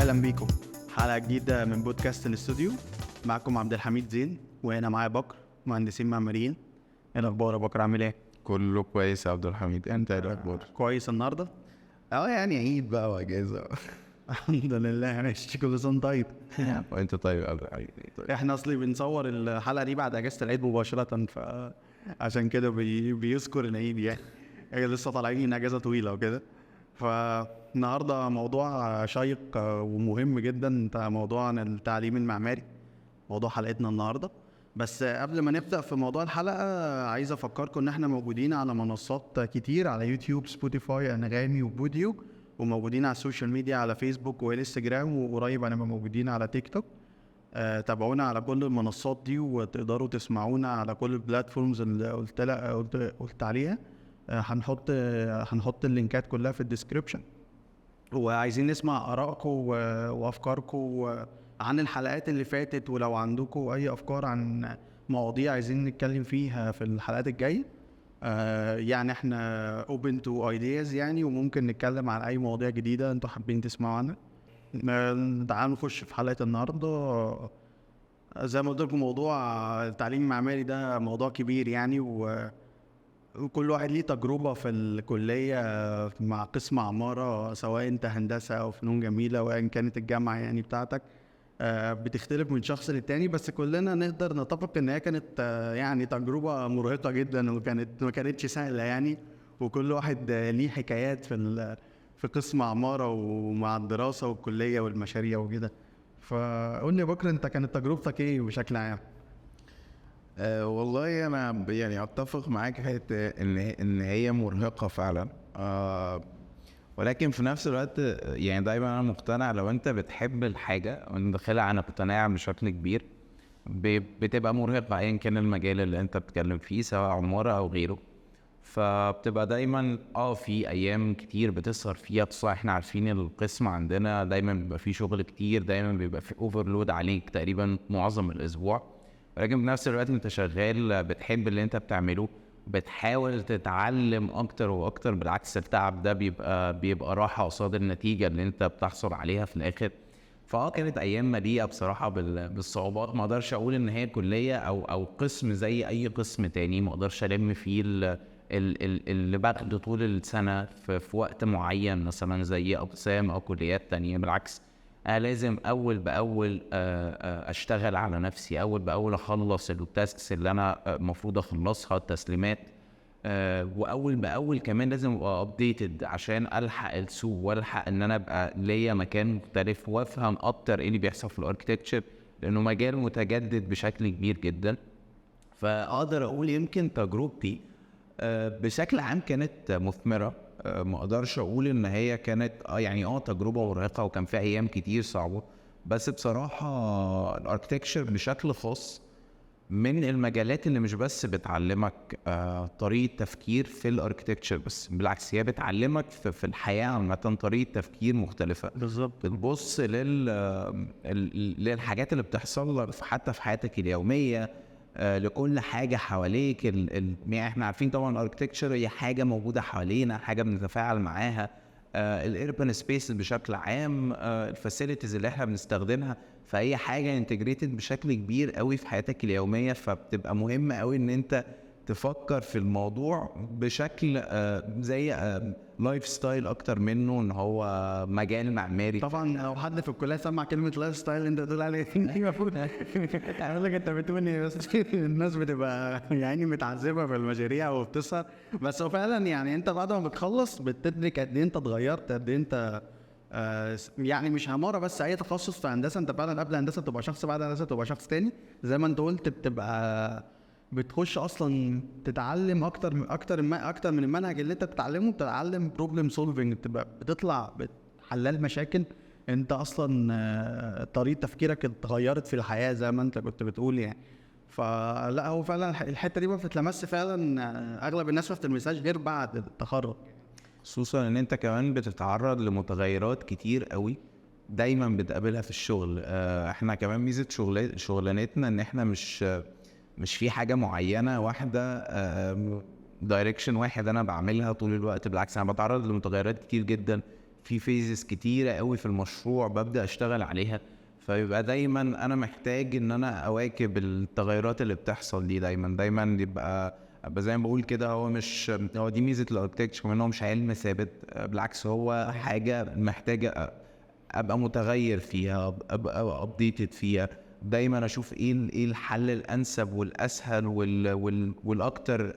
اهلا بيكم حلقه جديده من بودكاست الاستوديو. معكم عبد الحميد زين، وهنا معايا بكر، مهندسين معماريين. ايه الاخبار يا بكر؟ عامل ايه؟ كله كويس يا عبد الحميد، انت ايه الاخبار؟ كويس النهارده. يعني عيد بقى واجازه. الحمد لله، ماشي، كل سنه طيب. وانت طيب يا عبد الحميد؟ طيب. احنا اصلي بنصور الحلقه دي بعد اجازه العيد مباشره، فعشان كده بيذكر العيد يعني. لسه طالعين اجازه طويله وكده. فالنهارده موضوع شيق ومهم جدا، موضوع عن التعليم المعماري، موضوع حلقتنا النهارده. بس قبل ما نبدا في موضوع الحلقه، عايز افكركم ان احنا موجودين على منصات كتير، على يوتيوب، سبوتيفاي، انغامي، وبوديو، وموجودين على السوشيال ميديا على فيسبوك وانستجرام، وقريب هنبقى موجودين على تيك توك. تابعونا على كل المنصات دي، وتقدروا تسمعونا على كل البلاتفورمز اللي قلت عليها. هنحط اللينكات كلها في الديسكريبشن. وعايزين نسمع آرائكم وأفكاركم عن الحلقات اللي فاتت، ولو عندكم أي أفكار عن مواضيع عايزين نتكلم فيها في الحلقات الجاية. يعني احنا open to ideas يعني، وممكن نتكلم عن أي مواضيع جديدة انتوا حابين تسمعوا عنها. تعالوا نخش في حلقة النهاردة. زي ما قلت لكم، موضوع التعليم المعماري ده موضوع كبير يعني، وكل واحد ليه تجربة في الكلية مع قسم عمارة، سواء انت هندسة او فنون جميلة، وان كانت الجامعة يعني بتاعتك بتختلف من شخص للتاني. بس كلنا نقدر نتفق ان هي كانت يعني تجربة مرهقة جدا، ما كانتش سهلة يعني. وكل واحد ليه حكايات في قسم عمارة، ومع الدراسة والكلية والمشاريع وكده. فقول لي بكرة، انت كانت تجربتك ايه بشكل عام؟ والله انا يعني اتفق معاك حته ان هي مرهقه فعلا. ولكن في نفس الوقت يعني دايما انا مقتنع لو انت بتحب الحاجه وانت داخلها، انا مقتنع بشكل كبير بتبقى مرهقه ايا كان المجال اللي انت بتتكلم فيه، سواء عماره او غيره. فبتبقى دايما في ايام كتير بتسهر فيها. بصراحه احنا عارفين القسم عندنا دايما بيبقى فيه شغل كتير، دايما بيبقى فيه اوفرلود عليك تقريبا معظم الاسبوع. ولكن بنفس الوقت انت شغال بتحب اللي انت بتعمله، بتحاول تتعلم اكتر واكتر. بالعكس التعب ده بيبقى راحة قصاد النتيجة اللي انت بتحصل عليها في الاخر. كانت ايام مليئة بصراحة بالصعوبات. ما اقدرش اقول ان هي كلية او قسم زي اي قسم تاني، ما اقدرش الم فيه اللي باخده طول السنة في وقت معين، مثلا زي اقسام او كليات تانية. بالعكس لازم أول بأول أشتغل على نفسي، أول بأول أخلص التاسكس اللي أنا مفروض أخلصها، التسليمات. وأول بأول كمان لازم أبقى أبديتد عشان ألحق السوق، وألحق إن أنا أبقى ليا مكان مختلف، وأفهم أكتر إيه اللي بيحصل في الأركتكتشر، لأنه مجال متجدد بشكل كبير جدا. فأقدر أقول يمكن تجربتي بشكل عام كانت مثمرة. ما اقدرش اقول ان هي كانت يعني تجربة مرهقة وكان فيها ايام كتير صعبة. بس بصراحة الاركتكتشر بشكل خاص من المجالات اللي مش بس بتعلمك طريقة تفكير في الاركتكتشر بس، بالعكس هي بتعلمك في الحياة عامة طريقة تفكير مختلفة. بالظبط. بتبص للحاجات اللي بتحصل حتى في حياتك اليومية، لكل حاجة حواليك. يعني احنا عارفين طبعا الاركتكتشر هي حاجة موجودة حوالينا، حاجة بنتفاعل معاها. الاربن سبيس بشكل عام، الفاسيلتيز اللي احنا بنستخدمها، فهي حاجة انتجريتد بشكل كبير قوي في حياتك اليومية. فبتبقى مهمة قوي ان انت تفكر في الموضوع بشكل زي لايف ستايل اكتر منه ان هو مجال معماري. طبعا لو حد في الكليه سمع كلمه لايف ستايل انت بتقول عليه المفروض يقول لك انت بتقولي بس. الناس بتبقى يعني متعذبه في المشاريع وبتسهر. بس هو فعلا يعني انت بعد ما بتخلص بتدرك قد ايه انت اتغيرت، قد ايه انت يعني مش عماره بس، اي تخصص في هندسه انت فعلا قبل هندسه بتبقى شخص، بعد هندسه بتبقى شخص تاني. زي ما انت قلت بتبقى بتخش اصلا تتعلم اكتر من المنهج اللي انت بتتعلمه. بتتعلم بروبلم سولفنج، بتبقى بتطلع حلال مشاكل. انت اصلا طريقه تفكيرك اتغيرت في الحياه زي ما انت كنت بتقول يعني. فلا هو فعلا الحته دي ما بتتلمس فعلا. اغلب الناس ما بتلمسهاش غير بعد التخرج، خصوصا ان انت كمان بتتعرض لمتغيرات كتير قوي دايما بتقابلها في الشغل. احنا كمان ميزة شغلانتنا ان احنا مش في حاجة معينة واحدة، دايركشن واحد انا بعملها طول الوقت. بالعكس انا بتعرض لمتغيرات كتير جدا في phases كتيرة قوي في المشروع ببدأ اشتغل عليها. فيبقى دايما انا محتاج ان انا اواكب التغيرات اللي بتحصل دي. دايما يبقى زي ما بقول كده، هو دي ميزة الاركتكتشر كمان، هو مش علم ثابت، بالعكس هو حاجة محتاجة ابقى متغير فيها، ابقى ابديتد فيها. دايما اشوف ايه الحل الانسب والاسهل والاكتر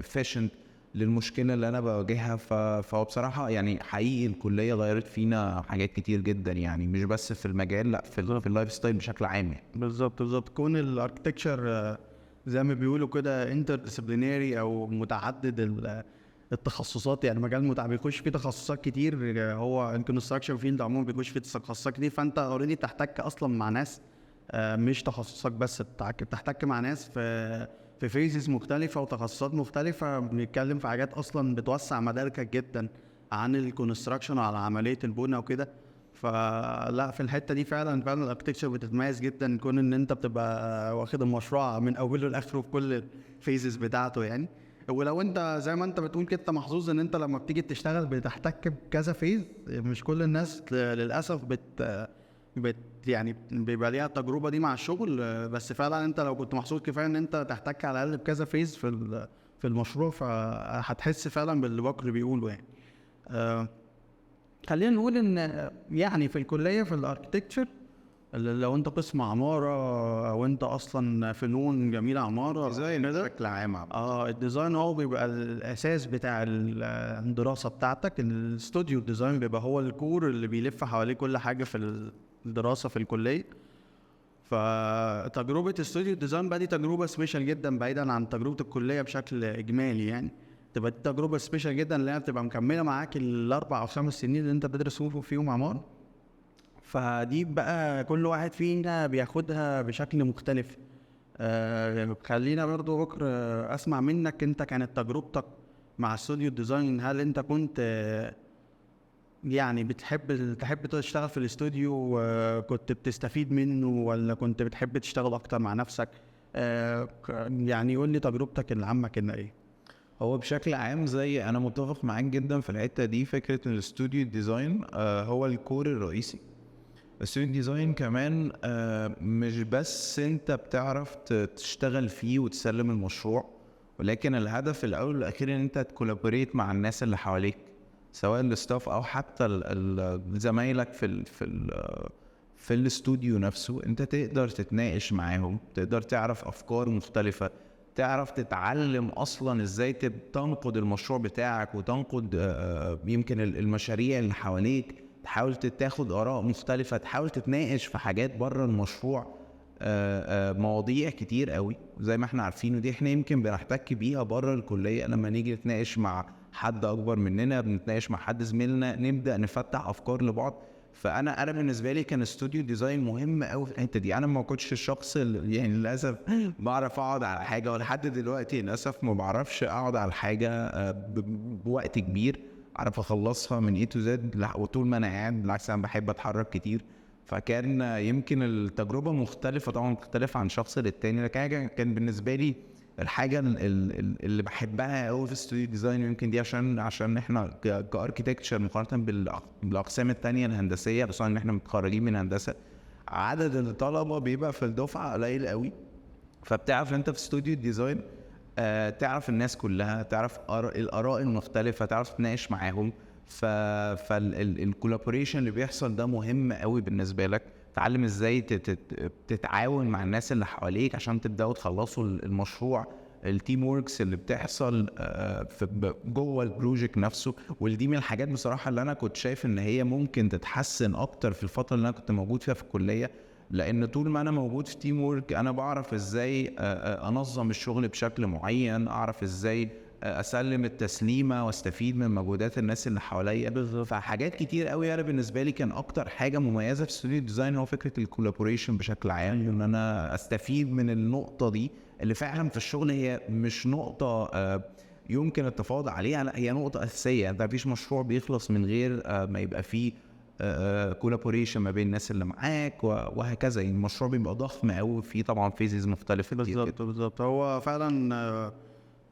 efficient للمشكله اللي انا بواجهها. فهو بصراحه يعني حقيقي الكليه غيرت فينا حاجات كتير جدا، يعني مش بس في المجال، لا في اللايف ستايل بشكل عام يعني. بالظبط كون الاركتكتشر زي ما بيقولوا كده انتر ديسيبلينيري او متعدد التخصصات، يعني مجال بيخش فيه تخصصات كتير. هو الكونستراكشن فيلد عموما بيخش فيه تخصصات كتير، فانت اوريدي بتحتك اصلا مع ناس مش تخصصك بس، بتحتك مع ناس في فيزز مختلفة وتخصصات مختلفة. بنتكلم في حاجات اصلا بتوسع مداركك جدا عن الكونستراكشن على عملية البناء وكده. فلا في الحتة دي فعلا الاركتكتشر بتتميز جدا، كون ان انت بتبقى واخد المشروع من اوله لاخره في كل الفيزز بتاعته يعني. ولو انت زي ما انت بتقول كده محظوظ ان انت لما بتيجي تشتغل بتحتك بكذا فيز. مش كل الناس للاسف يعني بيبقى ليها التجربه دي مع الشغل، بس فعلا انت لو كنت محظوظ كفايه ان انت تحتك على الاقل بكذا فيز في المشروع، فهتحس فعلا باللي بكر بيقوله يعني. خلينا نقول ان يعني في الكليه في الاركتكتشر، لو انت قسم عماره او انت اصلا فنون جميله عماره ديزاين بشكل عام. الديزاين هو بيبقى الاساس بتاع الدراسه بتاعتك. الاستوديو الديزاين بيبقى هو الكور اللي بيلف حواليه كل حاجه في الدراسه في الكليه. فتجربه استوديو الديزاين بقى دي تجربه سبيشال جدا بعيدا عن تجربه الكليه بشكل اجمالي يعني. تبقى دي تجربه سبيشال جدا اللي هي بتبقى مكمله معاك الاربع او 5 سنين اللي انت بتدرس فيهم عماره. فدي بقى كل واحد فينا بياخدها بشكل مختلف. خلينا برضو بكر اسمع منك، انت كانت تجربتك مع استوديو الديزاين. هل انت كنت يعني تحب تشتغل في الاستوديو وكنت بتستفيد منه، ولا كنت بتحب تشتغل اكتر مع نفسك؟ يعني قول لي تجربتك العامة كده ايه. هو بشكل عام زي انا متفق معاك جدا في الحته دي. فكره ان الاستوديو ديزاين هو الكور الرئيسي. الاستوديو ديزاين كمان مش بس انت بتعرف تشتغل فيه وتسلم المشروع، ولكن الهدف الاول والاخير ان انت تكولابوريت مع الناس اللي حواليك، سواء الستاف او حتى زمايلك في الاستوديو نفسه. انت تقدر تتناقش معاهم، تقدر تعرف افكار مختلفه، تعرف تتعلم اصلا ازاي تنقد المشروع بتاعك وتنقد يمكن المشاريع اللي حواليك، تحاول تاخد اراء مختلفه، تحاول تتناقش في حاجات بره المشروع. مواضيع كتير قوي زي ما احنا عارفين، ودي احنا يمكن بنحتك بيها بره الكليه. لما نيجي نتناقش مع حد اكبر مننا، بنتناقش مع حد زميلنا، نبدا نفتح افكار لبعض. فانا بالنسبه لي كان استوديو ديزاين مهم قوي في الحته دي. انا ما كنتش الشخص اللي يعني للاسف بعرف اقعد على حاجه، ولحد دلوقتي للاسف ما بعرفش اقعد على حاجه بوقت كبير اعرف اخلصها من A to Z. وطول ما انا قاعد بالعكس انا بحب اتحرك كتير. فكان يمكن التجربه مختلفه طبعا، مختلفه عن شخص للتاني، لكن كان بالنسبه لي الحاجه اللي بحبها قوي في استوديو ديزاين، يمكن دي عشان احنا كاركتكتشر مقارنه بالاقسام التانية الهندسيه، بس ان احنا متخرجين من هندسه، عدد الطلبه بيبقى في الدفعه قليل قوي. فبتعرف انت في استوديو ديزاين تعرف الناس كلها، تعرف الاراء المختلفه، تعرف تناقش معاهم. فالكولابوريشن اللي بيحصل ده مهم قوي بالنسبه لك. تعلم ازاي تتعاون مع الناس اللي حواليك عشان تبداوا تخلصوا المشروع. التيم ووركس اللي بتحصل في جوه البروجكت نفسه، ودي من الحاجات بصراحه اللي انا كنت شايف ان هي ممكن تتحسن اكتر في الفتره اللي انا كنت موجود فيها في الكليه. لان طول ما انا موجود في تيم وورك انا بعرف ازاي انظم الشغل بشكل معين، اعرف ازاي اسلم التسليمه واستفيد من مجهودات الناس اللي حواليا. فحاجات كتير قوي انا بالنسبه لي كان اكتر حاجه مميزه في استوديو ديزاين هو فكره الكولابوريشن بشكل عام، ان انا استفيد من النقطه دي اللي فعلا في الشغل هي مش نقطه يمكن التفاوض عليها، لا هي نقطه اساسيه. انت مفيش مشروع بيخلص من غير ما يبقى فيه كولابوريشن ما بين الناس اللي معاك وهكذا. يعني المشروع بيبقى ضخم قوي، فيه طبعا فيزز مختلفه كتير. بالظبط هو فعلا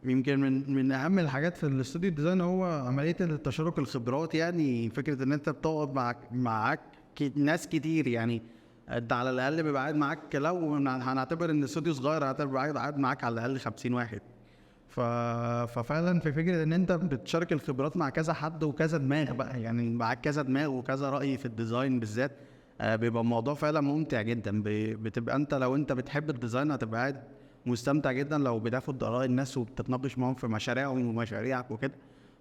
يمكن من اهم الحاجات في الاستوديو ديزاين هو عمليه التشارك الخبرات. يعني فكره ان انت بتقعد معاك ناس كتير. يعني انت على الاقل بيبقى قاعد معاك، لو هنعتبر ان الاستوديو صغير هتبقى قاعد معاك على الاقل 50 واحد. ففعلا في فكره ان انت بتشارك الخبرات مع كذا حد وكذا دماغ بقى، يعني معاك كذا دماغ وكذا راي في الديزاين بالذات. بيبقى الموضوع فعلا ممتع جدا. بتبقى انت لو انت بتحب الديزاين هتبقى قاعد مستمتع جدا لو بتاخد اراء الناس وبتتناقش معاهم في مشاريعهم ومشاريعك وكده.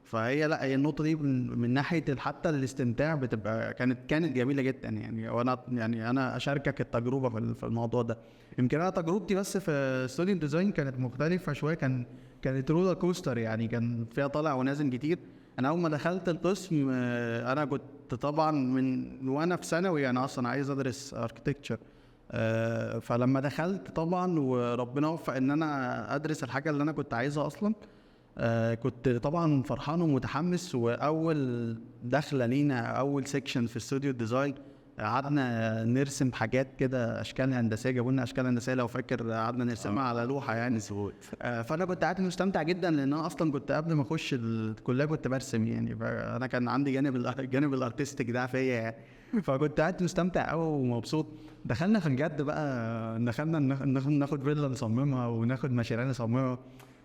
فهي لا، هي النقطه دي من ناحيه حتى الاستمتاع بتبقى كانت جميله جدا. يعني وانا يعني انا اشاركك التجربه في الموضوع ده. يمكن انا تجربتي بس في استوديو ديزاين كانت مختلفه شويه. كانت رولر كوستر، يعني كان فيها طالع ونازل كتير. انا اول ما دخلت القسم انا كنت طبعا من وانا في ثانوي انا اصلا عايز ادرس اركتكتشر. فلما دخلت طبعا وربنا وفق ان انا ادرس الحاجه اللي انا كنت عايزها اصلا. كنت طبعا فرحان ومتحمس. واول دخله لينا اول سيكشن في استوديو ديزاين قعدنا نرسم حاجات كده، اشكال هندسيه. جابوا لنا اشكال هندسيه لو فاكر، قعدنا نرسمها على لوحه يعني. فانا كنت قاعد مستمتع جدا لان انا اصلا كنت قبل ما اخش الكليه كنت برسم يعني. فانا كان عندي جانب الارتستيك ده فيا يعني. فكنت قاعد مستمتع قوي ومبسوط. دخلنا في الجد بقى، دخلنا ناخد فيلا نصممها وناخد مشاريع نصممها.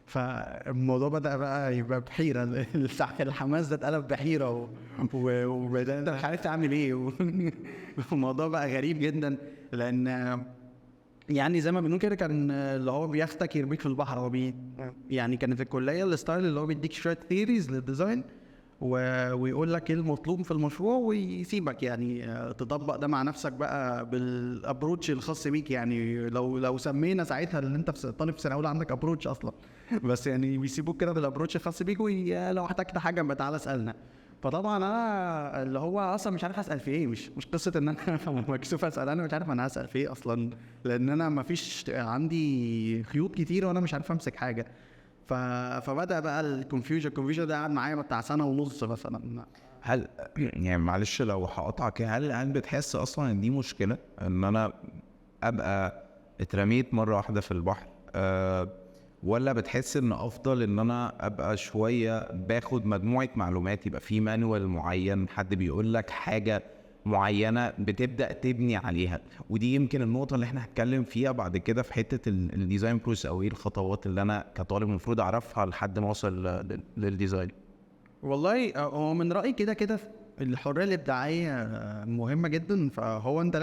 فالموضوع بدأ بقى يبقى بحيرة. الحماس ده اتقلب بحيرة وبدأت مش عارف تعمل ايه. الموضوع بقى غريب جدا لأن يعني زي ما بنقول كده كان اللي هو بياخدك يرميك في البحر. هو يعني كانت الكلية الستايل اللي هو بيديك شوية ثيريز للديزاين ويقول لك ايه المطلوب في المشروع ويسيبك يعني تطبق ده مع نفسك بقى بالابروتش الخاص بيك. يعني لو سمينا ساعتها ان انت في طالب في سنه اولى عندك ابروتش اصلا، بس يعني بيسيبوك كده بالابروتش الخاص بيك، ولو احتجت حاجه ما تعالى اسالنا. فطبعا انا اللي هو اصلا مش عارف اسال في ايه. مش قصه ان انا مكسوف اسال، انا مش عارف انا هسال في ايه اصلا، لان انا ما فيش عندي خيوط كتير وانا مش عارف امسك حاجه. فبدا بقى الكونفيوجن ده قعد معايا بتاع سنه ونص مثلا. هل يعني معلش لو هقطعك، هل بتحس اصلا ان دي مشكله ان انا ابقى اترميت مره واحده في البحر، ولا بتحس ان افضل ان انا ابقى شويه باخد مجموعه معلومات، يبقى في مانوال معين حد بيقول لك حاجه معينه بتبدا تبني عليها؟ ودي يمكن النقطه اللي احنا هنتكلم فيها بعد كده في حته الديزاين بروسيس، او ايه الخطوات اللي انا كطالب المفروض اعرفها لحد ما اوصل للديزاين. والله هو من رأيي كده الحرية الإبداعية مهمة جدا. فهو أنت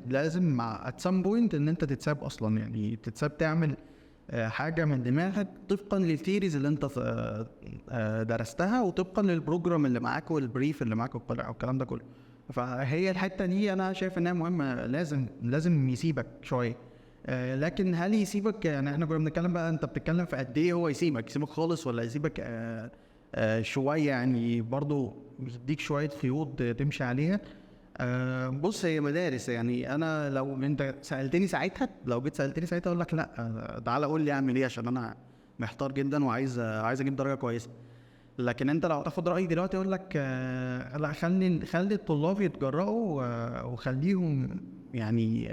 لازم مع at some point إن أنت تتساب أصلا، يعني تتساب تعمل حاجة من دماغك طبقا للثيريز اللي أنت درستها وطبقا للبروجرام اللي معاك والبريف اللي معاك والكلام ده كله. فهي الحتة دي أنا شايف إنها مهمة. لازم يسيبك شوية. لكن هل يسيبك؟ يعني احنا كنا بنتكلم بقى، انت بتتكلم في قد ايه هو يسيبك خالص ولا يسيبك شويه؟ يعني برضو يديك شويه خيوط تمشي عليها. بص، هي مدارس. يعني انا لو انت سالتني ساعتها، لو جيت سالتني ساعتها اقول لك لا، تعالى قول لي اعمل ايه عشان انا محتار جدا وعايز اجيب درجه كويسه. لكن انت لو تاخد رايي دلوقتي اقول لك لا، خلي الطلاب يتجرأوا وخليهم يعني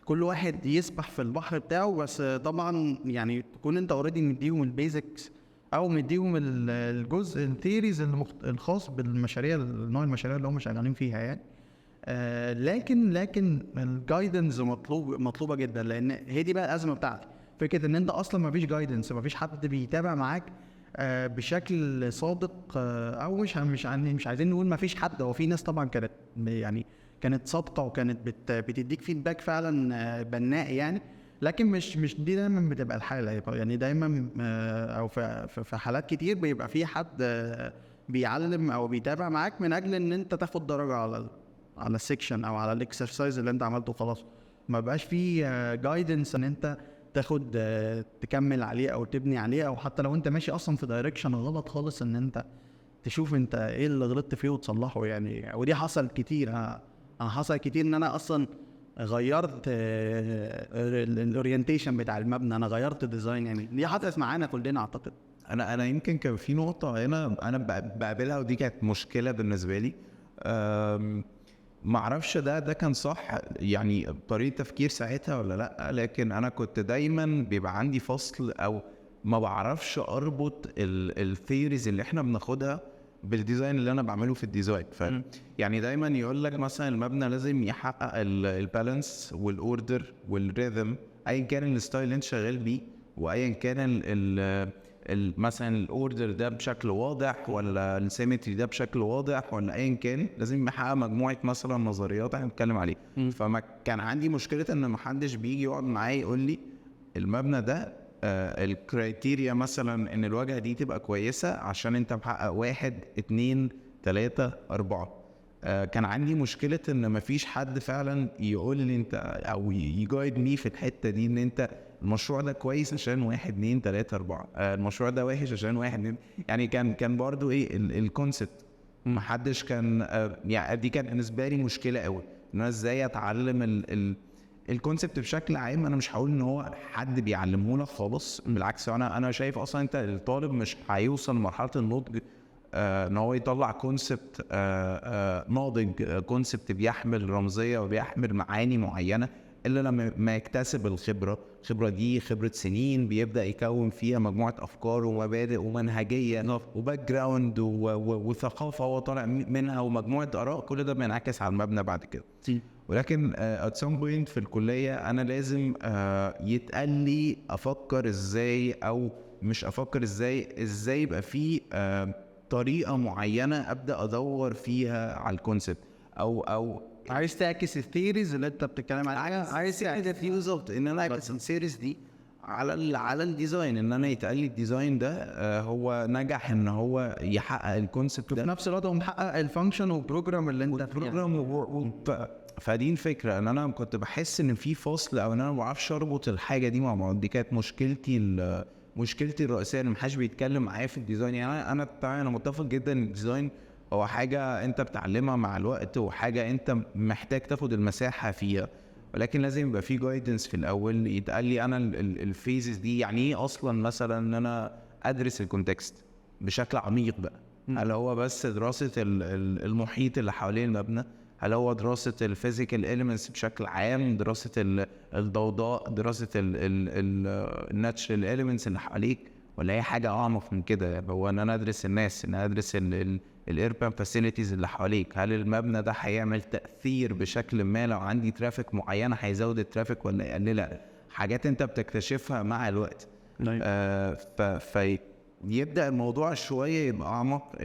كل واحد يسبح في البحر بتاعه. بس طبعا يعني تكون انت اوريدي مديهم البيزكس او مديهم الجزء الثيريز الخاص بالمشاريع، نوع المشاريع اللي هم شغالين فيها يعني. لكن الجايدنس مطلوبه جدا، لان هي دي بقى الازمه بتاعتي. فكره ان انت اصلا ما فيش جايدنس، ما فيش حد بيتابع معاك بشكل صادق. او مش عايزين نقول ما فيش حد. هو في ناس طبعا كانت صادقه وكانت بتديك فيدباك فعلا بناء يعني. لكن مش دي دايما بتبقى الحاله. يعني دايما او في حالات كتير بيبقى في حد بيعلم او بيتابع معاك من اجل ان انت تاخد درجه على السكشن او على الاكسرسايز اللي انت عملته خلاص. ما بقاش في جايدنس ان انت تاخد تكمل عليه او تبني عليه، او حتى لو انت ماشي اصلا في دايركشن غلط خالص ان انت تشوف انت ايه اللي غلطت فيه وتصلحه يعني. ودي حصل كتير. انا حصل كتير ان انا اصلا غيرت الاورينتيشن بتاع المبنى، انا غيرت ديزاين. يعني دي حصلت معانا كلنا اعتقد. انا يمكن كان في نقطه هنا انا بقابلها، ودي كانت مشكله بالنسبه لي. معرفش ده كان صح يعني طريقه تفكير ساعتها ولا لا، لكن انا كنت دايما بيبقى عندي فصل او ما بعرفش اربط الثيوريز اللي احنا بناخدها بالديزاين اللي انا بعمله في الديزاين. يعني دايما يقول لك مثلا المبنى لازم يحقق البالانس والاوردر والريذم ايا كان الستايل اللي انت شغال بيه، وايا كان مثلا الاوردر ده بشكل واضح ولا السيمتري ده بشكل واضح ولا ايا كان، لازم يحقق مجموعه مثلا نظريات احنا بنتكلم عليه. فما كان عندي مشكله ان ما حدش بيجي يقعد معايا يقول لي المبنى ده الكرايتيريا مثلا ان الواجهه دي تبقى كويسه عشان انت محقق 1 2 3 4. كان عندي مشكله ان مفيش حد فعلا يقول لي انت او يجايد مي في الحته دي، ان انت المشروع ده كويس عشان 1 2 3 4، المشروع ده وحش عشان 1 2. يعني كان برضو ايه الكونسبت محدش كان يعني دي كان بالنسبه لي مشكله قوي، ان انا ازاي اتعلم الكونسبت بشكل عام. انا مش هقول ان هو حد بيعلمه لك خالص، بالعكس انا شايف اصلا انت الطالب مش هيوصل لمرحله النضج ان هو يطلع كونسبت ناضج، كونسبت بيحمل رمزيه وبيحمل معاني معينه الا لما ما يكتسب الخبره دي، خبره سنين بيبدا يكون فيها مجموعه افكار ومبادئ ومنهجيه وباك جراوند وثقافه هو طالع منها ومجموعه اراء، كل ده بينعكس على المبنى بعد كده. ولكن at some point في الكليه انا لازم يتقال لي افكر ازاي، او مش افكر ازاي يبقى في طريقه معينه ابدا ادور فيها على الكونسبت، او عايز تعكس الثيريز اللي انت بتتكلم عليها، عايز تعكس بالظبط ان انا اعكس السيريز دي على الديزاين، ان انا يتقال لي الديزاين ده هو نجح ان هو يحقق الكونسبت ده في نفس الوقت هو محقق الفانكشن والبروجرام اللي انت فدي الفكره، ان انا كنت بحس ان في فصل او ان انا ما بعرفش اربط الحاجه دي مع بعض. دي كانت مشكلتي الرئيسيه اللي محدش بيتكلم معايا في الديزاين. يعني انا متفق جدا ان الديزاين هو حاجه انت بتتعلمها مع الوقت وحاجه انت محتاج تاخد المساحه فيها، ولكن لازم يبقى في جايدنس في الاول يتقال لي انا الفيزز دي يعني ايه اصلا. مثلا ان انا ادرس الكونتكست بشكل عميق بقى، هل هو بس دراسه المحيط اللي حوالين المبنى، هل هو دراسه الفيزيكال اليمنتس بشكل عام، دراسه الضوضاء، دراسه الناتشرال اليمنتس اللي حواليك، ولا هي حاجه اعمق من كده؟ هو ان انا ادرس الناس، ان انا ادرس الاربان فاسيلتيز اللي حواليك، هل المبنى ده هيعمل تاثير بشكل ما لو عندي ترافيك معينه هيزود الترافيك ولا يقللها؟ حاجات انت بتكتشفها مع الوقت. فيبدا الموضوع شويه يبقى اعمق.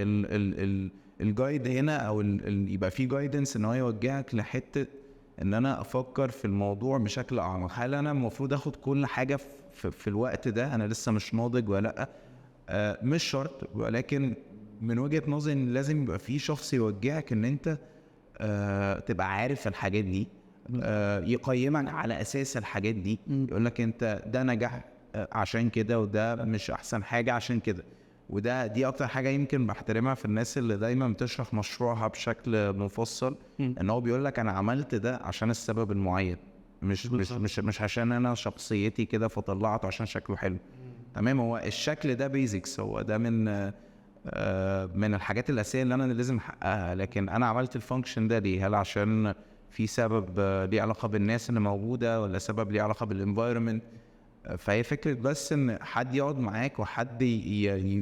الجايد هنا او يبقى في جايدنس ان هو يوجهك لحته ان انا افكر في الموضوع بشكل اعمق. هل انا المفروض اخد كل حاجه في الوقت ده؟ انا لسه مش ناضج ولا لا؟ مش شرط، ولكن من وجهة نظري ان لازم يبقى في شخص يوجهك ان انت تبقى عارف الحاجات دي، يقيمك على اساس الحاجات دي، يقولك انت ده نجح عشان كده، وده مش احسن حاجة عشان كده. دي اكتر حاجة يمكن بحترمها في الناس اللي دايما بتشرح مشروعها بشكل مفصل، ان هو بيقولك انا عملت ده عشان السبب المعين، مش عشان انا شخصيتي كده فطلعته عشان شكله حلو. تمام، هو الشكل ده بيزكس، هو ده من الحاجات الأساسية اللي أنا لازم أحققها، لكن أنا عملت الفانكشن ده ليه؟ هل عشان في سبب ليه علاقة بالناس اللي موجودة، ولا سبب ليه علاقة بالانفايرمنت؟ فهي فكرة بس إن حد يقعد معاك وحد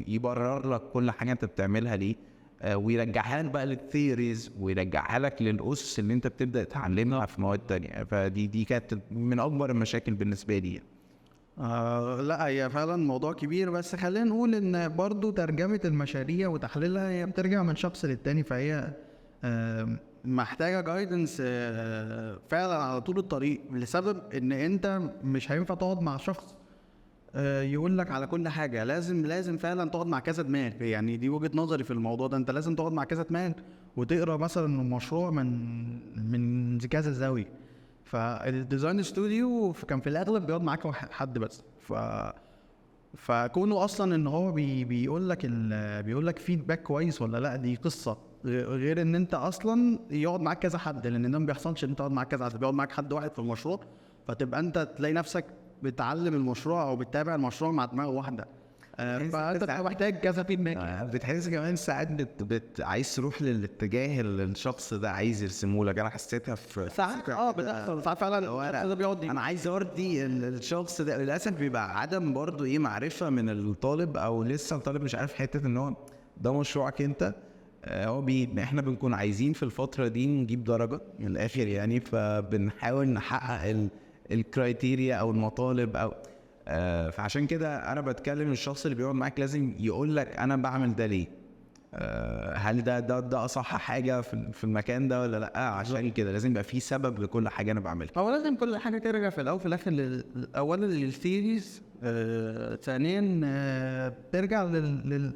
يبرر لك كل حاجة أنت بتعملها ليه، ويرجعها لك بقى للثيوريز، ويرجعها لك للأسس اللي أنت بتبدأ تعلمها في مواد تانية. فدي كانت من أكبر المشاكل بالنسبة لي. لا هي فعلا موضوع كبير، بس خلينا نقول ان برضو ترجمة المشاريع وتحليلها هي بترجع من شخص للتاني، فهي محتاجة جايدنس فعلا على طول الطريق، لسبب ان انت مش هينفع تقعد مع شخص يقول لك على كل حاجة. لازم فعلا تقعد مع كذا دماغ. يعني دي وجهة نظري في الموضوع ده، انت لازم تقعد مع كذا دماغ وتقرا مثلا المشروع من كذا زاوية. فالديزاين ستوديو كان في الاغلب بيقعد معاك حد بس، فكونه اصلا ان هو بيقول لك فيدباك كويس ولا لا، دي قصه غير ان انت اصلا يقعد معاك كذا حد، لان ده ما بيحصلش ان انت تقعد معاك كذا حد، بيقعد معاك حد واحد في المشروع، فتبقى انت تلاقي نفسك بتعلم المشروع او بتتابع المشروع مع دماغ واحده. فانت بتبقى محتاج كذا فيدباك. بتحس كمان ساعات عايز تروح للاتجاه اللي الشخص ده عايز يرسمه لك. انا حسيتها في ساعات بتحصل ساعات فعلا الشخص ده بيقعد انا عايز ارضي الشخص ده. للاسف بيبقى عدم برضو ايه معرفه من الطالب، او لسه الطالب مش عارف حته ان هو ده مشروعك انت. هو احنا بنكون عايزين في الفتره دي نجيب درجه من الاخر يعني، فبنحاول نحقق الكرايتيريا او المطالب او فعشان كده انا بتكلم الشخص اللي بيقعد معاك لازم يقول لك انا بعمل ده ليه. هل ده اصح حاجه في المكان ده ولا لا؟ عشان كده لازم يبقى في سبب لكل حاجه انا بعملها. هو لازم كل حاجه ترجع في الاول في الاخر اولا للثيريز، ثانيا ترجع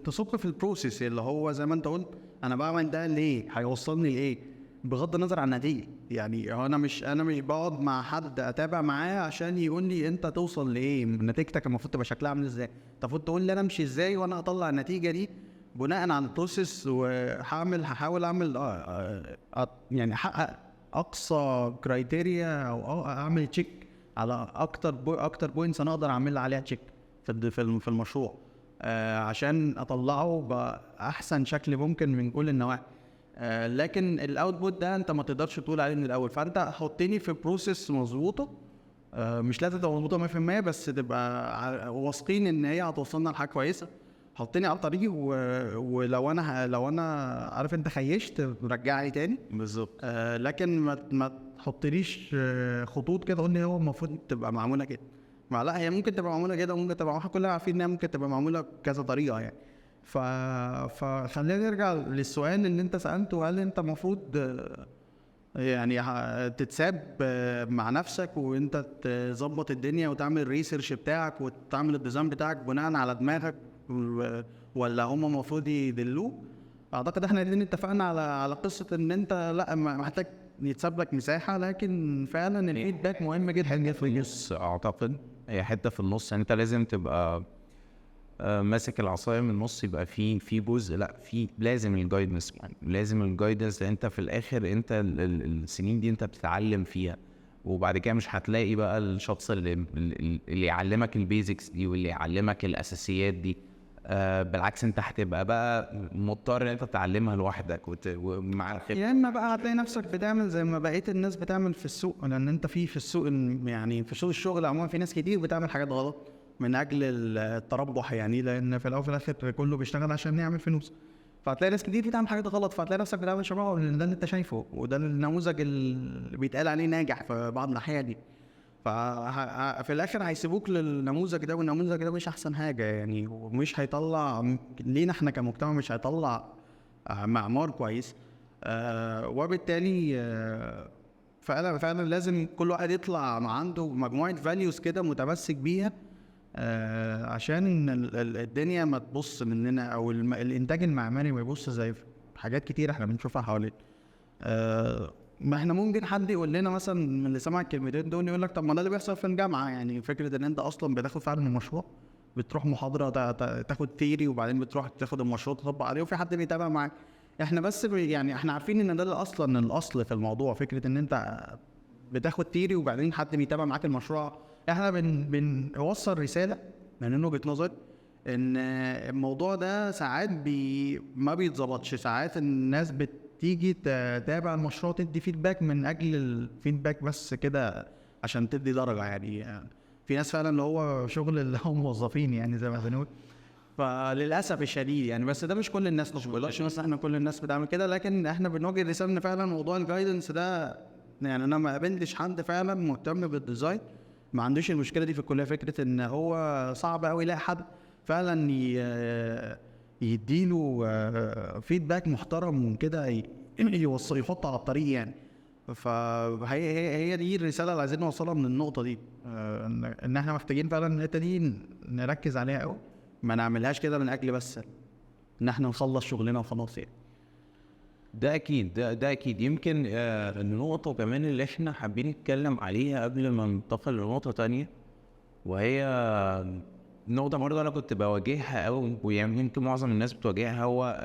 تصب في البروسيس اللي هو زي ما انت قلت انا بعمل ده ليه، هيوصلني لايه بغض النظر عن النتيجه. يعني انا مش بقعد مع حد اتابع معاه عشان يقول لي انت توصل لايه، نتيجتك المفروض تبقى شكلها عامل ازاي. المفروض تقول لي انا امشي ازاي وانا اطلع النتيجه دي بناء على البروسيس، هحاول اعمل يعني احقق اقصى كرايتيريا او اعمل تشيك على اكتر بوينتس انا اقدر اعمل عليها تشيك في المشروع، عشان اطلعه باحسن شكل ممكن من كل النواحي. لكن الاوتبوت ده انت ما تقدرش تقول عليه من الاول، فانت حطني في بروسيس مظبوطه، مش لازم تبقى مظبوطه 100% بس تبقى واثقين ان هي هتوصلنا لحاجه كويسه. حطني على طريقي ولو انا عارف انت خيشت رجعني تاني بالظبط. لكن ما تحطليش خطوط كده قول لي هو المفروض تبقى معموله كده. ما لا، هي ممكن تبقى معموله كده وممكن تبقى كلنا عارفين انها ممكن تبقى معموله بكذا طريقه يعني. فخلينا نرجع للسؤال اللي انت سالته، هل انت المفروض يعني تتساب مع نفسك وانت تظبط الدنيا وتعمل الريسيرش بتاعك وتعمل الديزاين بتاعك بناء على دماغك، ولا هم المفروض يدلوك؟ اعتقد احنا الاثنين اتفقنا على قصه ان انت لا محتاج يتساب لك مساحه، لكن فعلا الفيدباك مهم جدا. في النص اعتقد هي حته في النص، انت لازم تبقى ماسك العصايه من النص، يبقى في جزء لا في لازم الجايدنس، يعني لازم الجايدنس. انت في الاخر انت السنين دي انت بتتعلم فيها، وبعد كده مش هتلاقي بقى الشخص اللي يعلمك البيزكس دي واللي يعلمك الاساسيات دي. بالعكس انت هتبقى بقى مضطر ان انت تتعلمها لوحدك ومع الخبره. يا اما بقى هتلاقي نفسك بتعمل زي ما بقيه الناس بتعمل في السوق، لان انت في السوق يعني في سوق الشغل عموما في ناس كتير بتعمل حاجات غلط من اجل التربح، يعني لان في الاول وفي الاخر كله بيشتغل عشان يعمل فلوس. فهتلاقي ناس كتير بتعمل حاجات غلط، فهتلاقي نفسك بتعمل شبهه، لان ده اللي انت شايفه وده النموذج اللي بيتقال عليه ناجح في بعض الاحيان دي. ففي الاخر هيسيبوك للنموذج ده، والنموذج ده مش احسن حاجه يعني، ومش هيطلع لينا احنا كمجتمع، مش هيطلع معمار كويس. وبالتالي فعلا لازم كل واحد يطلع عنده مجموعه فاليوز كده متمسك بيها، عشان الدنيا ما تبص مننا، او الانتاج المعماري ما يبص زي حاجات كتير احنا بنشوفها حوالينا. ما احنا ممكن حد يقول لنا مثلا من اللي سمع الكلمتين دول يقول لك طب ما ده اللي بيحصل في الجامعه، يعني فكره ان انت اصلا بتاخد فعلا المشروع، بتروح محاضره تاخد ثيري وبعدين بتروح تاخد المشروع تطبق عليه وفي حد بيتابع معاك. احنا بس يعني احنا عارفين ان ده اصلا الاصل في الموضوع، فكره ان انت بتاخد ثيري وبعدين حد بيتابع معاك المشروع. احنا بنوصل رساله من وجهه نظر ان الموضوع ده ساعات ما بيتظبطش، ساعات الناس تيجي تتابع المشروع تدي فيدباك من اجل الفيدباك بس كده عشان تدي درجه يعني في ناس فعلا اللي هو شغل اللي هم موظفين يعني زي ما بنقول، فللاسف الشديد يعني. بس ده مش كل الناس، مش بقولش مثلا احنا كل الناس بتعمل كده، لكن احنا بنوجه رساله ان فعلا موضوع الجايدنس ده يعني انا ما قابلتش حد فعلا مهتم بالديزاين ما عندوش المشكله دي في الكليه. فكره ان هو صعب قوي يلاقي حد فعلا يديله فيدباك محترم كده يحط على الطريق يعني. فهي دي الرساله اللي عايزين نوصلها من النقطه دي، ان احنا محتاجين فعلا الحته دي نركز عليها قوي، ما نعملهاش كده من اجل بس ان احنا نخلص شغلنا وخلاص يعني. ده اكيد ده اكيد. يمكن النقطه كمان اللي احنا حابين نتكلم عليها قبل ما ننتقل لنقطه تانية، وهي نقطه برضه انا كنت بواجهها قوي ويمكن معظم الناس بتواجهها، هو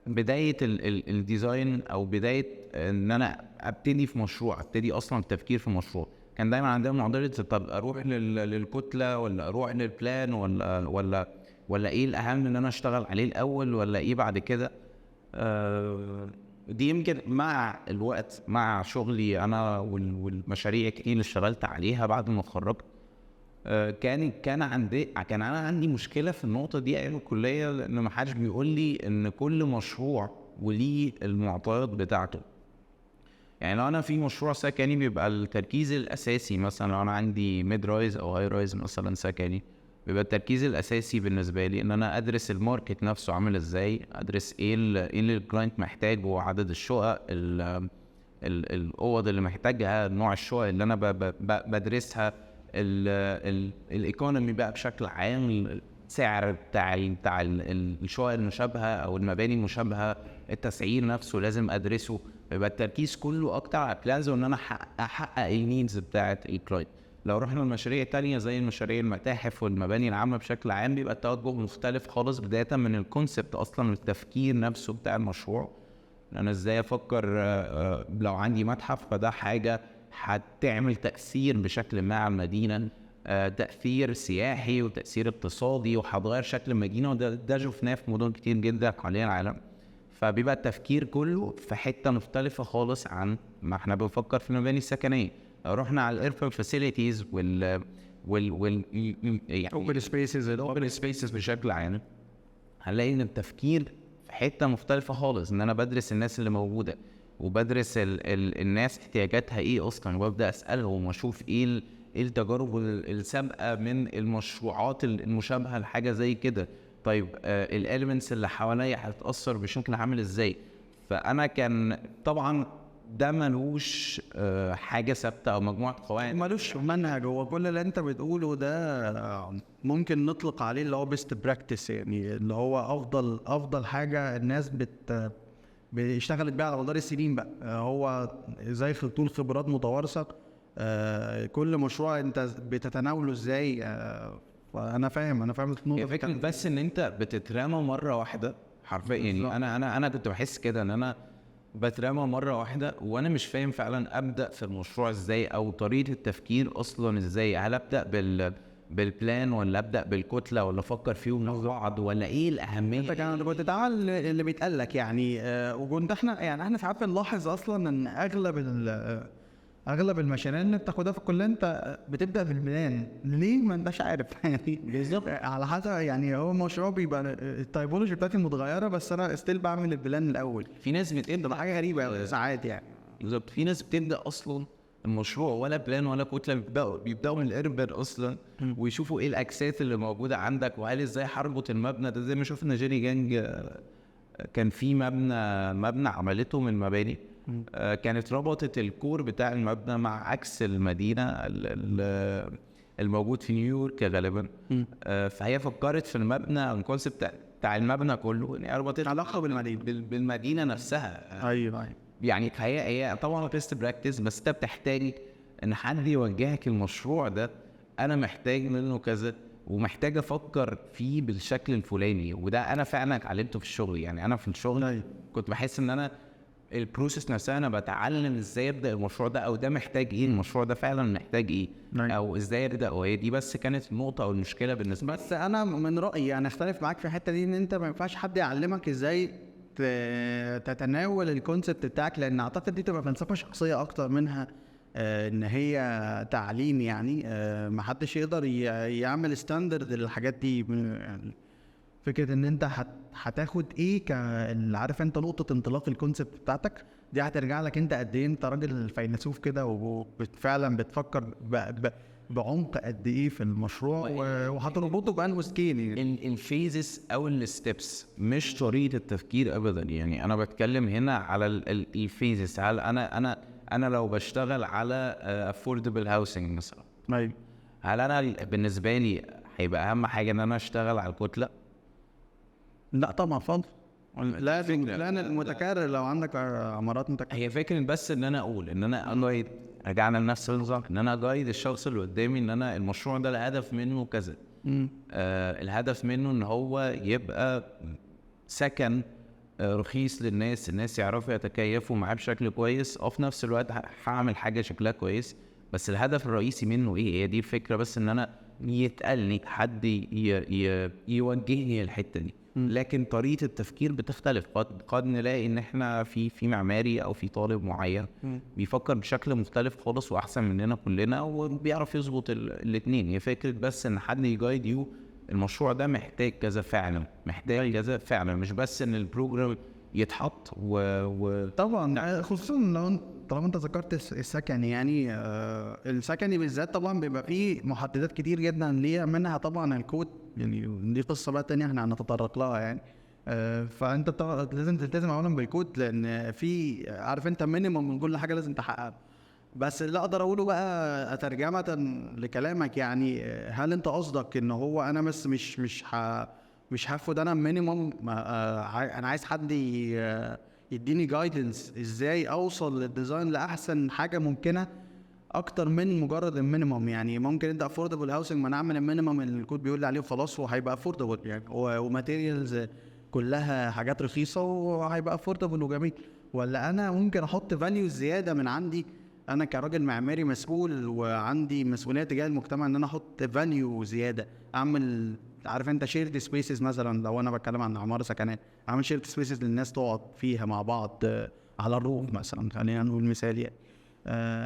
بدايه الديزاين او بدايه ان انا ابتدي في مشروع، ابتدي اصلا التفكير في مشروع. كان دايما عندنا معضله طب اروح للكتله ولا اروح للبلان ولا ولا ايه الاهم ان انا اشتغل عليه الاول ولا ايه بعد كده. دي يمكن مع الوقت مع شغلي انا والمشاريع كتير اللي اشتغلت عليها بعد ما اتخرجت، كان انا عندي مشكله في النقطه دي ايام الكليه، لان ما حدش بيقول لي ان كل مشروع وليه المعطيات بتاعته. يعني لو انا في مشروع سكني بيبقى التركيز الاساسي، مثلا لو انا عندي ميد رايز او هاي رايز مثلا سكني، بيبقى التركيز الاساسي بالنسبه لي ان انا ادرس الماركت نفسه عامل ازاي، ادرس ايه اللي الكلاينت محتاجه، عدد الشقق، الاوض اللي محتاجها، نوع الشقق اللي انا بدرسها، الايكونومي بقى بشكل عام، السعر بتاع الشقق المشابهه او المباني المشابهه، التسعير نفسه لازم ادرسه. يبقى التركيز كله اكتر على بلانز وان انا احقق النيدز بتاعه الكلاينت. لو رحنا لمشاريع تانية زي المشاريع المتاحف والمباني العامة بشكل عام، بيبقى التوجه مختلف خالص، بداية من الكونسبت أصلا والتفكير نفسه بتاع المشروع. أنا إزاي أفكر لو عندي متحف فده حاجة هتعمل تأثير بشكل ما على المدينة، تأثير سياحي وتأثير اقتصادي، وهتغير شكل المدينة، وده شفناه في مدن كتير جدا حوالين العالم. فبيبقى التفكير كله في حتة مختلفة خالص عن ما احنا بنفكر في المباني السكنية. لو رحنا على الايربورت فاسيلتيز يعني اوبن سبيسز بشكل عام، هنلاقي ان التفكير في حته مختلفه خالص، ان انا بدرس الناس اللي موجوده، وبدرس الناس احتياجاتها ايه اصلا، وابدا اسالهم واشوف ايه التجارب السابقه من المشروعات المشابهه لحاجه زي كده. طيب الاليمنتس اللي حواليا هتتاثر بشكل عامل ازاي. فانا كان طبعا ده ملوش حاجه ثابته او مجموعه قواعد، ملوش منهج. هو كل اللي انت بتقوله ده ممكن نطلق عليه اللي هو بيست براكتس، يعني اللي هو افضل حاجه الناس بيشتغلت بيها على مدار السنين بقى. هو زي طول خبرات متوارثه. كل مشروع انت بتتناوله ازاي. فانا فاهم النقطه. فكره بس ان انت بتترمى مره واحده حرفيا. يعني انا كنت بحس كده ان انا بترمى مرة واحدة وانا مش فاهم فعلا ابدأ في المشروع ازاي، او طريقة التفكير اصلا ازاي. هل ابدأ بالبلان ولا ابدأ بالكتلة ولا افكر فيهم مع بعض، ولا ايه الاهمية؟ انت كنت تعمل اللي بيتقالك يعني. وكنت احنا ساعات بنلاحظ اصلا ان اغلب المشاريع اللي بتاخدها في الكليه انت بتبدا بالبلان. ليه؟ ما انتش عارف يعني بالظبط. على حسب يعني هو مشروع بيبقى التايبولوجي بتاعتي متغيره، بس انا ستيل بعمل البلان الاول. في ناس بتبدا حاجه غريبه ساعات يعني. بالظبط. في ناس بتبدا اصلا المشروع ولا بلان ولا كتله، بيبداوا من الاربن اصلا، ويشوفوا ايه الاكسات اللي موجوده عندك، وهل ازاي هربط المبنى ده. زي ما شفنا جيري جانج كان في مبنى عملته من مباني، كانت ربطت الكور بتاع المبنى مع عكس المدينة الموجود في نيويورك غالبا. فهي فكرت في المبنى الكونسيبت بتاع المبنى كله، يعني ربطت علاقة بالمدينة نفسها. ايوه. يعني هي طبعا بيست براكتس، بس انت بتحتاج ان حد يوجهك المشروع ده. انا محتاج منه كذا، ومحتاج افكر فيه بالشكل الفلاني. وده انا فعلا اتعلمته في الشغل. يعني انا في الشغل كنت بحس ان انا البروسيس نفسها انا بتعلم ازاي ابدا المشروع ده، او ده محتاج ايه، المشروع ده فعلا محتاج ايه، او ازاي ابدا. وهي دي بس كانت النقطه او المشكله بالنسبه بس انا من رايي يعني اختلف معاك في الحته دي، ان انت ما ينفعش حد يعلمك ازاي تتناول الكونسبت بتاعك، لان اعتقد دي تبقى فلسفه شخصيه اكتر منها ان هي تعليم. يعني ما حدش يقدر يعمل ستاندرد للحاجات دي. يعني فكره ان انت هتاخد ايه عارف انت نقطه انطلاق الكونسبت بتاعتك دي هترجع لك انت قد ايه انت راجل فيلسوف كده، وفعلا بتفكر بعمق قد ايه في المشروع، وهتربطه بانه سكيل. الفيزز او الستبس مش طريقه التفكير ابدا. يعني انا بتكلم هنا على الفيزز. هل انا لو بشتغل على affordable housing مثلا، هل انا بالنسبه لي هيبقى اهم حاجه ان انا اشتغل على الكتله؟ لا طبعا خالص. لا المتكرر لو عندك عمارات متكرره. هي فكره بس ان انا اقول ان انا جايد، رجعنا لنفس النظام، ان انا جايد الشخص اللي قدامي ان انا المشروع ده الهدف منه كذا. الهدف منه ان هو يبقى سكن رخيص للناس، الناس يعرفوا يتكيفوا معاه بشكل كويس، وفي نفس الوقت هعمل حاجه شكلها كويس، بس الهدف الرئيسي منه ايه؟ هي دي الفكره، بس ان انا يتقالني حد يوجهني الحته دي. لكن طريقه التفكير بتختلف. قد نلاقي ان احنا في معماري او في طالب معين بيفكر بشكل مختلف خالص واحسن مننا كلنا وبيعرف يظبط الاثنين. هي فكره بس ان حد يجايد يو المشروع ده محتاج كذا فعلا، محتاج كذا فعلا، مش بس ان البروجرام يتحط طبعا خصوصا لو طالما انت ذكرت السكني، يعني السكني بالذات طبعا بيبقى فيه محددات كتير جدا ليها، منها طبعا الكود، يعني دي قصه بقى تانية احنا هنتطرق لها يعني. فانت لازم تلتزم اولا بالكود، لان في عارف انت مينيمم من كل حاجه لازم تحققها. بس اللي اقدر اقوله بقى ترجمه لكلامك، يعني هل انت قصدك ان هو انا بس مش هاخد انا مينيمم، انا عايز حد يديني جايدنس ازاي اوصل للديزاين لاحسن حاجه ممكنه اكتر من مجرد المينيمم؟ يعني ممكن انت افوردبل هاوسنج، ما نعمل المينيمم اللي الكود بيقول لي عليه وخلاص وهيبقى افوردبل يعني، وماتيريالز كلها حاجات رخيصه وهيبقى افوردبل وجميل. ولا انا ممكن احط فاليو زياده من عندي، انا كراجل معماري مسؤول وعندي مسؤوليه تجاه المجتمع، ان انا احط فاليو زياده، اعمل عارف انت شيرد سبيسز مثلا، لو انا بتكلم عن عماره سكنيه اعمل شيرد سبيسز للناس تقعد فيها مع بعض على الروف مثلا، خلينا نقول مثال يعني.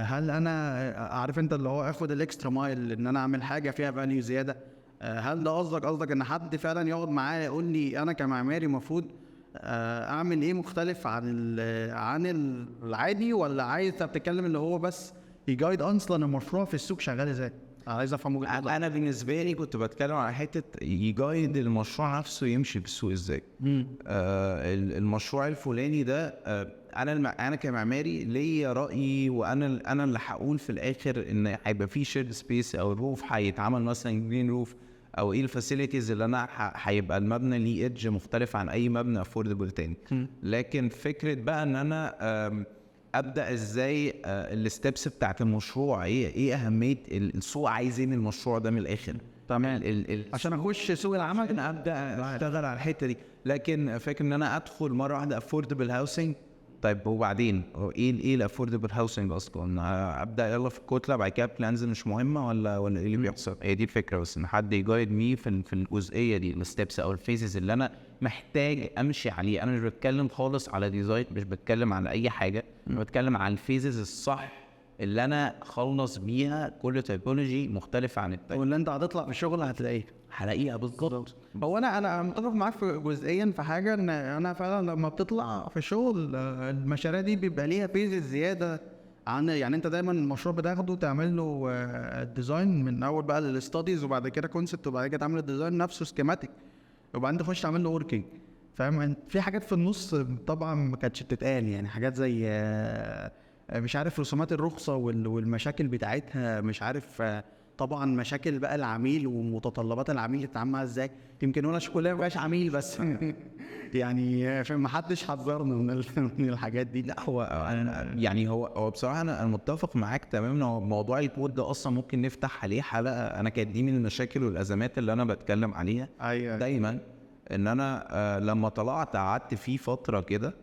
هل انا عارف انت اللي هو اخد الاكسترا مايل ان انا اعمل حاجه فيها فاليو زياده؟ هل ده قصدك ان حد فعلا يقعد معايا يقول لي انا كمعماري المفروض اعمل ايه مختلف عن العادي؟ ولا عايز بتتكلم اللي هو بس يجايد اصلا المشروع في السوق شغال ازاي؟ عايز افهم وجهة نظرك. انا بالنسبه لي كنت بتكلم على حته يجايد المشروع نفسه يمشي في السوق ازاي. المشروع الفلاني ده انا كمعماري ليا رايي، وانا اللي هقول في الاخر ان هيبقى في شيرد سبيس او الروف هيتعمل مثلا جرين روف، او ايه الفاسيلتيز اللي انا هيبقى المبنى ليه ايدج مختلف عن اي مبنى افوردبل تاني. لكن فكره بقى ان انا ابدا ازاي الستبس بتاعت المشروع، ايه اهميه السوق عايزين المشروع ده من الاخر تمام عشان اخش سوق العمل انا ابدا اشتغل على الحته دي. لكن فاكر ان انا ادخل مره واحده افوردبل هاوسنج، طيب وبعدين ايه الافوردبل هاوسنج اصلا؟ ابدا يلا في الكتله بعد كده بلانز مش مهمه ولا ايه اللي بيحصل؟ هي دي الفكره، بس ان حد يجايد مي في الجزئيه دي، الستبس او الفيزز اللي انا محتاج امشي عليه. انا مش بتكلم خالص على ديزاين، مش بتكلم على اي حاجه، انا بتكلم على الفيزز الصح اللي انا خلص بيها كل تايبولوجي مختلفه عن التاني، واللي انت هتطلع في الشغل هلاقيها بالظبط. هو انا متفق معاك في جزئيا في حاجه، ان انا فعلا لما بتطلع في الشغل المشاريع دي بيبقى ليها فيز زياده عن، يعني انت دايما المشروع بتاخده تعمل له الديزاين من اول بقى للستاديز، وبعد كده كونسبت، وبعد كده تعمل الديزاين نفسه سكيماتيك، وبعدين تخش تعمل له وركينج. فاهم؟ في حاجات في النص طبعا ما كانتش بتتقال، يعني حاجات زي مش عارف رسومات الرخصه والمشاكل بتاعتها، مش عارف طبعا مشاكل بقى العميل ومتطلبات العميل تتعامل معاها ازاي. يمكن ولا كلنا مبقاش عميل بس يعني ما حدش حذرنا من الحاجات دي. لا هو يعني هو بصراحه انا متفق معاك تماما. هو موضوع الكود ده اصلا ممكن نفتح عليه حلقه، انا كانت دي من المشاكل والازمات اللي انا بتكلم عليها. أيوة. دايما ان انا لما طلعت قعدت فيه فتره كده،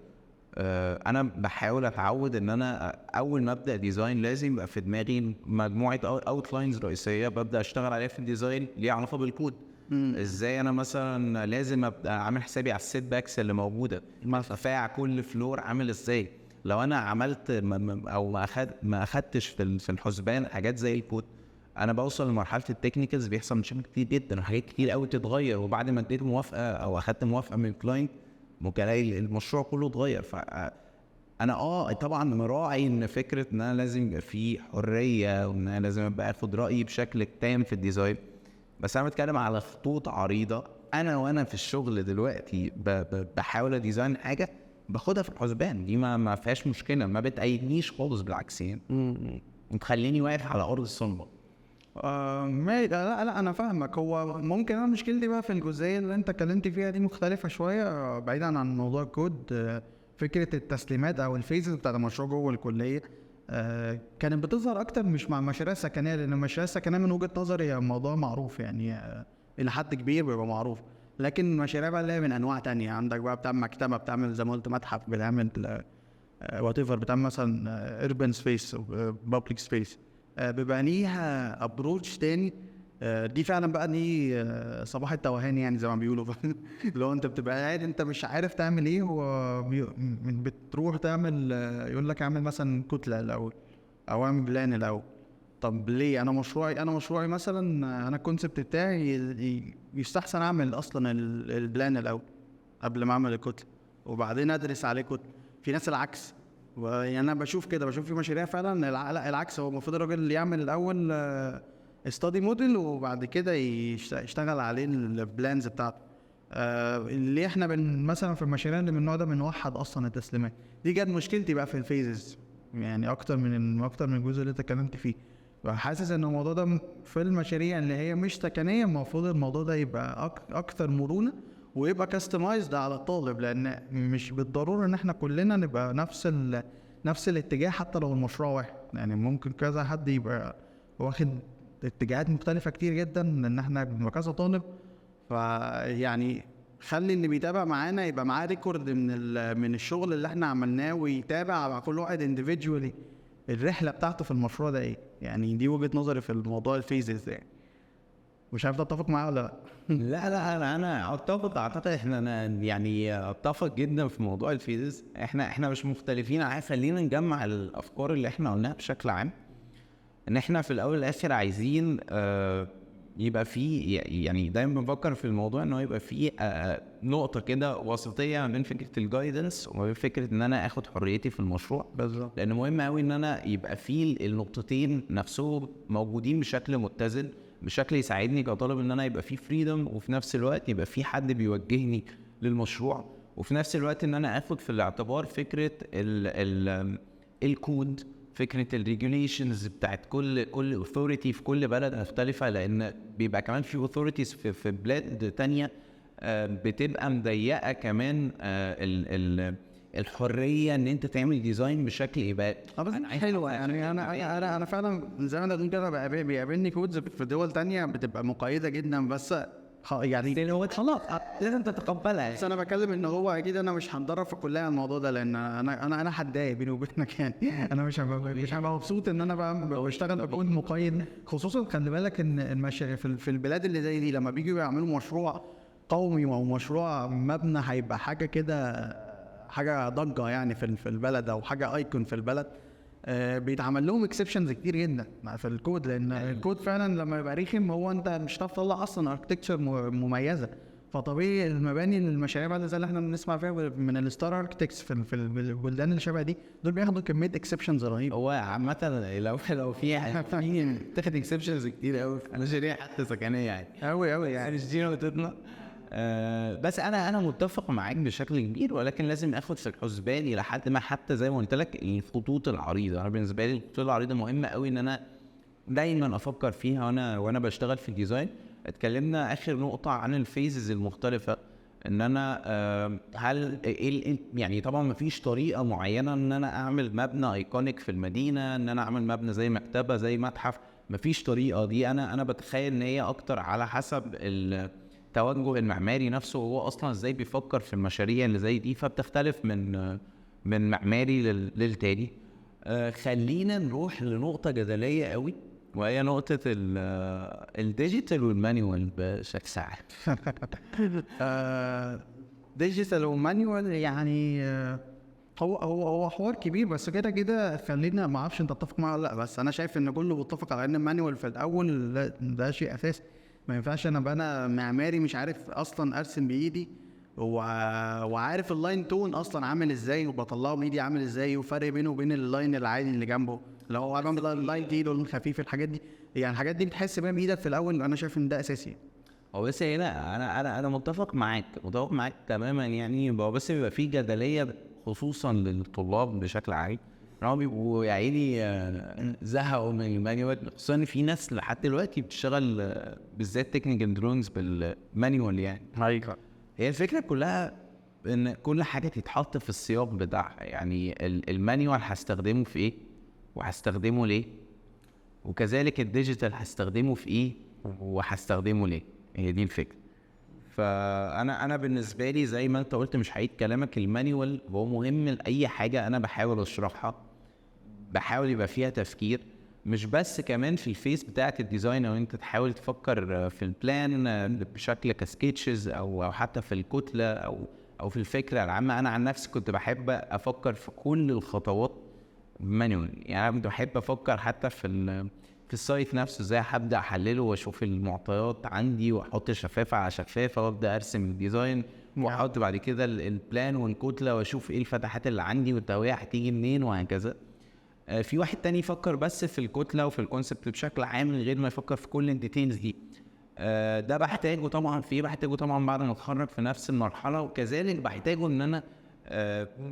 انا بحاول اتعود ان انا اول ما ابدا ديزاين لازم يبقى في دماغي مجموعه اوتلاينز رئيسيه ببدا اشتغل عليها في الديزاين ليها علاقه بالكود. ازاي انا مثلا لازم ابقى عامل حسابي على السيت باكس اللي موجوده، ارتفاع كل فلور عامل ازاي. لو انا عملت او ما اخدتش في الحسبان حاجات زي الكود، انا بوصل لمرحله التكنيكالز بيحصل مشاكل كتير جدا وحاجات كتير قوي تتغير، وبعد ما اديت موافقه او اخدت موافقه من الكلاينت ممكن الاقي المشروع كله اتغير. فانا طبعا مراعي ان فكره ان انا لازم يبقى في حريه، وان انا لازم ابقى اخد رايي بشكل تام في الديزاين. بس انا بتكلم على خطوط عريضه، وانا في الشغل دلوقتي بحاول اديزاين حاجه باخدها في الحسبان دي، ما فيهاش مشكله، ما بتأيدنيش خالص، بالعكس يعني بتخليني واقف على ارض الصلبه. لا انا فاهمك. هو ممكن انا مشكلتي بقى في الجزئيه اللي انت اتكلمت فيها دي مختلفه شويه، بعيدا عن موضوع الكود. فكره التسليمات او الفيزز بتاعت المشروع جوه الكليه كانت بتظهر اكتر مش مع المشاريع السكنيه، لان المشاريع السكنيه من وجهه نظري هي موضوع معروف يعني الى حد كبير بيبقى معروف. لكن المشاريع بقى اللي هي من انواع تانية، عندك بقى بتعمل مكتبه، بتعمل زي ما قلت متحف، بتعمل وات ايفر، بتعمل مثلا urban space او public space، بيبقى ليها ابروتش تاني. دي فعلا بقى دي صباح التوهان يعني زي ما بيقولوا. لو انت بتبقى قاعد انت مش عارف تعمل ايه، بتروح تعمل يقول لك اعمل مثلا كتله الاول او اعمل بلان الاول. طب ليه؟ انا مشروعي مثلا، انا الكونسبت بتاعي يستحسن اعمل اصلا البلان الاول قبل ما اعمل الكتله، وبعدين ادرس عليه كتله. في ناس العكس، يعني انا بشوف في مشاريع فعلا العكس. هو المفروض الراجل اللي يعمل الاول استادي موديل، وبعد كده يشتغل عليه البلانز بتاعته. اللي احنا مثلا في المشاريع اللي من النوع ده بنوحد اصلا التسليمات. دي كانت مشكلتي بقى في الفيزز، يعني اكتر من الجزء اللي انت اتكلمت فيه. حاسس ان الموضوع ده في المشاريع اللي هي مش تكنيه المفروض الموضوع ده يبقى اكتر مرونه، ويبقى كاستمايزد على الطالب، لان مش بالضروره ان احنا كلنا نبقى نفس الاتجاه حتى لو المشروع واحد. يعني ممكن كذا حد يبقى واخد اتجاهات مختلفه كتير جدا، لان احنا بنبقى كذا طالب. فيعني خلي اللي بيتابع معانا يبقى معاه ريكورد من الشغل اللي احنا عملناه، ويتابع مع كل واحد individually الرحله بتاعته في المشروع ده ايه. يعني دي وجهه نظري في الموضوع الفيزز يعني. مش عارف تتفق معايا ولا لا؟ لا انا اتفق. اعتقد احنا يعني اتفق جدا في موضوع الفيزز. احنا مش مختلفين. خلينا نجمع الافكار اللي احنا قلناها بشكل عام، ان احنا في الاول والاخر عايزين يبقى في، يعني دايما بفكر في الموضوع انه يبقى في نقطه كده وسطيه ما بين فكره الجايدنس وما بين فكره ان انا اخد حريتي في المشروع. بالظبط. لان مهم قوي ان انا يبقى في النقطتين نفسهم موجودين بشكل متزن، بشكل يساعدني كطالب ان انا يبقى في فريدم، وفي نفس الوقت يبقى في حد بيوجهني للمشروع، وفي نفس الوقت ان انا اخد في الاعتبار فكره الكود، فكره الريجوليشنز بتاعت كل اوثوريتي في كل بلد مختلفه. لان بيبقى كمان في اوثوريتيز في بلاد تانية بتبقى مضيقه كمان الحريه ان انت تعمل ديزاين بشكل يبقى حلوه. يعني انا فعلا زي ما انت بتقول كده بيقابلني كودز في دول تانية بتبقى مقيده جدا، بس يعني هو خلاص لازم تتقبلها. بس انا بتكلم ان هو اكيد انا مش هندرب في الكليه على الموضوع ده، لان انا هتضايق بيني وبينك يعني. انا مش هبقى مبسوط ان انا بشتغل اكون مقيد. خصوصا خلي بالك ان في البلاد اللي زي دي لما بيجوا يعملوا مشروع قومي او مشروع مبنى هيبقى حاجه كده، حاجه ضجه يعني في البلد، او حاجه ايكون في البلد. بيتعمل لهم اكسبشنز كتير جدا في الكود، لان الكود فعلا لما يبقى رخم هو انت مش هتعرف تطلع اصلا اركتكتشر مميزه. فطبيعي المباني المشاريع بعد زي اللي احنا بنسمع فيها من الستار اركتكتس في البلدان اللي شبه دي، دول بياخدوا كميه اكسبشنز رهيبه. هو عامه لو في تاخد اكسبشنز كتير قوي في مشاريع حتى سكنيه يعني قوي يعني مش دي نقطتنا. بس انا متفق معاك بشكل كبير، ولكن لازم اخد في الحسبان الى حد ما، حتى زي ما قلت لك الخطوط العريضه. انا بالنسبه لي الخطوط العريضه مهمه قوي ان انا دايما افكر فيها وانا بشتغل في الديزاين. اتكلمنا اخر نقطه عن الفيزز المختلفه، ان انا هل يعني طبعا ما فيش طريقه معينه ان انا اعمل مبنى ايكونيك في المدينه، ان انا اعمل مبنى زي مكتبه زي متحف. ما فيش طريقه دي. انا بتخيل ان هي اكتر على حسب التوجه المعماري نفسه، هو اصلا ازاي بيفكر في المشاريع اللي زي دي، فبتختلف من معماري للتاني. خلينا نروح لنقطه جدليه قوي، وهي نقطه الديجيتال والمانيوال بشكل عام. ديجيتال ومانيوال يعني هو حوار كبير، بس كده خلينا، ما اعرفش انت تتفق معايا ولا لا، بس انا شايف ان كله بيتفق على ان المانيوال في الاول ده شيء اساسي. ما ينفعش انا معماري مش عارف اصلا ارسم بايدي وعارف اللاين تون اصلا عامل ازاي، وبطلعه بايدي عامل ازاي، وفرق بينه وبين اللاين العادي اللي جنبه، لو هو عامل اللاين تقيل ولا خفيف. الحاجات دي يعني الحاجات دي بتحس بيها بايدك في الاول. انا شايف ان ده اساسي. هو بس هنا انا متفق معاك تماما يعني. بس بيبقى في جدليه خصوصا للطلاب بشكل عام، ان هم بيبقوا يا عيني زهقوا من المانيوال. خصوصا ان في ناس لحد دلوقتي بتشتغل بالذات تكنيكال درونز بالمانيوال يعني. هي الفكره كلها ان كل حاجه تتحط في السياق بتاعها. يعني المانيوال هستخدمه في ايه وهستخدمه ليه، وكذلك الديجيتال هستخدمه في ايه وهستخدمه ليه. هي دي الفكره. فانا بالنسبه لي زي ما انت قلت، مش هعيد كلامك، المانيوال هو مهم لاي حاجه انا بحاول اشرحها، بحاول يبقى فيها تفكير، مش بس كمان في الفيس بتاعه الديزاين، او انت تحاول تفكر في البلان بشكل كسكتشز او حتى في الكتله او في الفكره العامه. انا عن نفسي كنت بحب افكر في كل الخطوات مانيوال. يعني انا كنت بحب افكر حتى في السايت نفسه ازاي هبدا احلله واشوف المعطيات عندي واحط شفافه على شفافه وابدا ارسم الديزاين واحط بعد كده البلان والكتله واشوف ايه الفتحات اللي عندي والتهويه هتيجي منين وهكذا. في واحد تاني يفكر بس في الكتله وفي الكونسبت بشكل عام من غير ما يفكر في كل الديتيلز دي. ده بحتاجه طبعا بعد ما اتخرج في نفس المرحله. وكذلك بحتاجه ان انا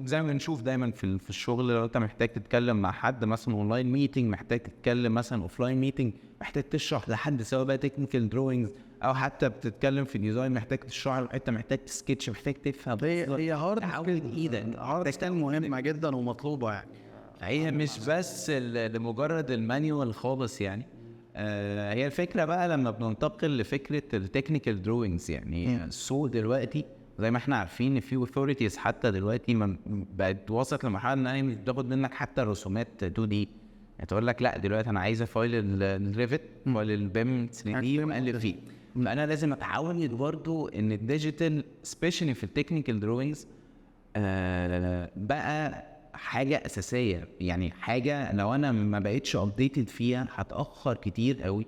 زي ما بنشوف دايما في الشغل، لو انت محتاج تتكلم مع حد مثلا اونلاين ميتنج، محتاج تتكلم مثلا اوفلاين ميتنج، محتاج تشرح لحد سواء بقى تكنيكال دروينجز او حتى بتتكلم في ديزاين، محتاج تشرح له حته، محتاج تسكتش، محتاج تفهم. هي هارد ايدك سكيل مهمه جدا ومطلوبه يعني. هي مش بس لمجرد المانيوال خالص يعني. هي الفكره بقى لما بننتقل لفكره التكنيكال دروينجز. يعني السوق دلوقتي زي ما احنا عارفين ان في اوثوريتيز حتى دلوقتي بقت وصلت لمرحله ان هي مش بتاخد منك حتى رسومات 2 دي. يعني تقول لك لا دلوقتي انا عايزه فايل الريفت، فايل البيم 3 دي ومقلب فيه. فانا لازم اتعود برضو ان الديجيتال سبيشالي في التكنيكال دروينجز بقى حاجه اساسيه. يعني حاجه لو انا ما بقتش ابديتد فيها هتاخر كتير قوي.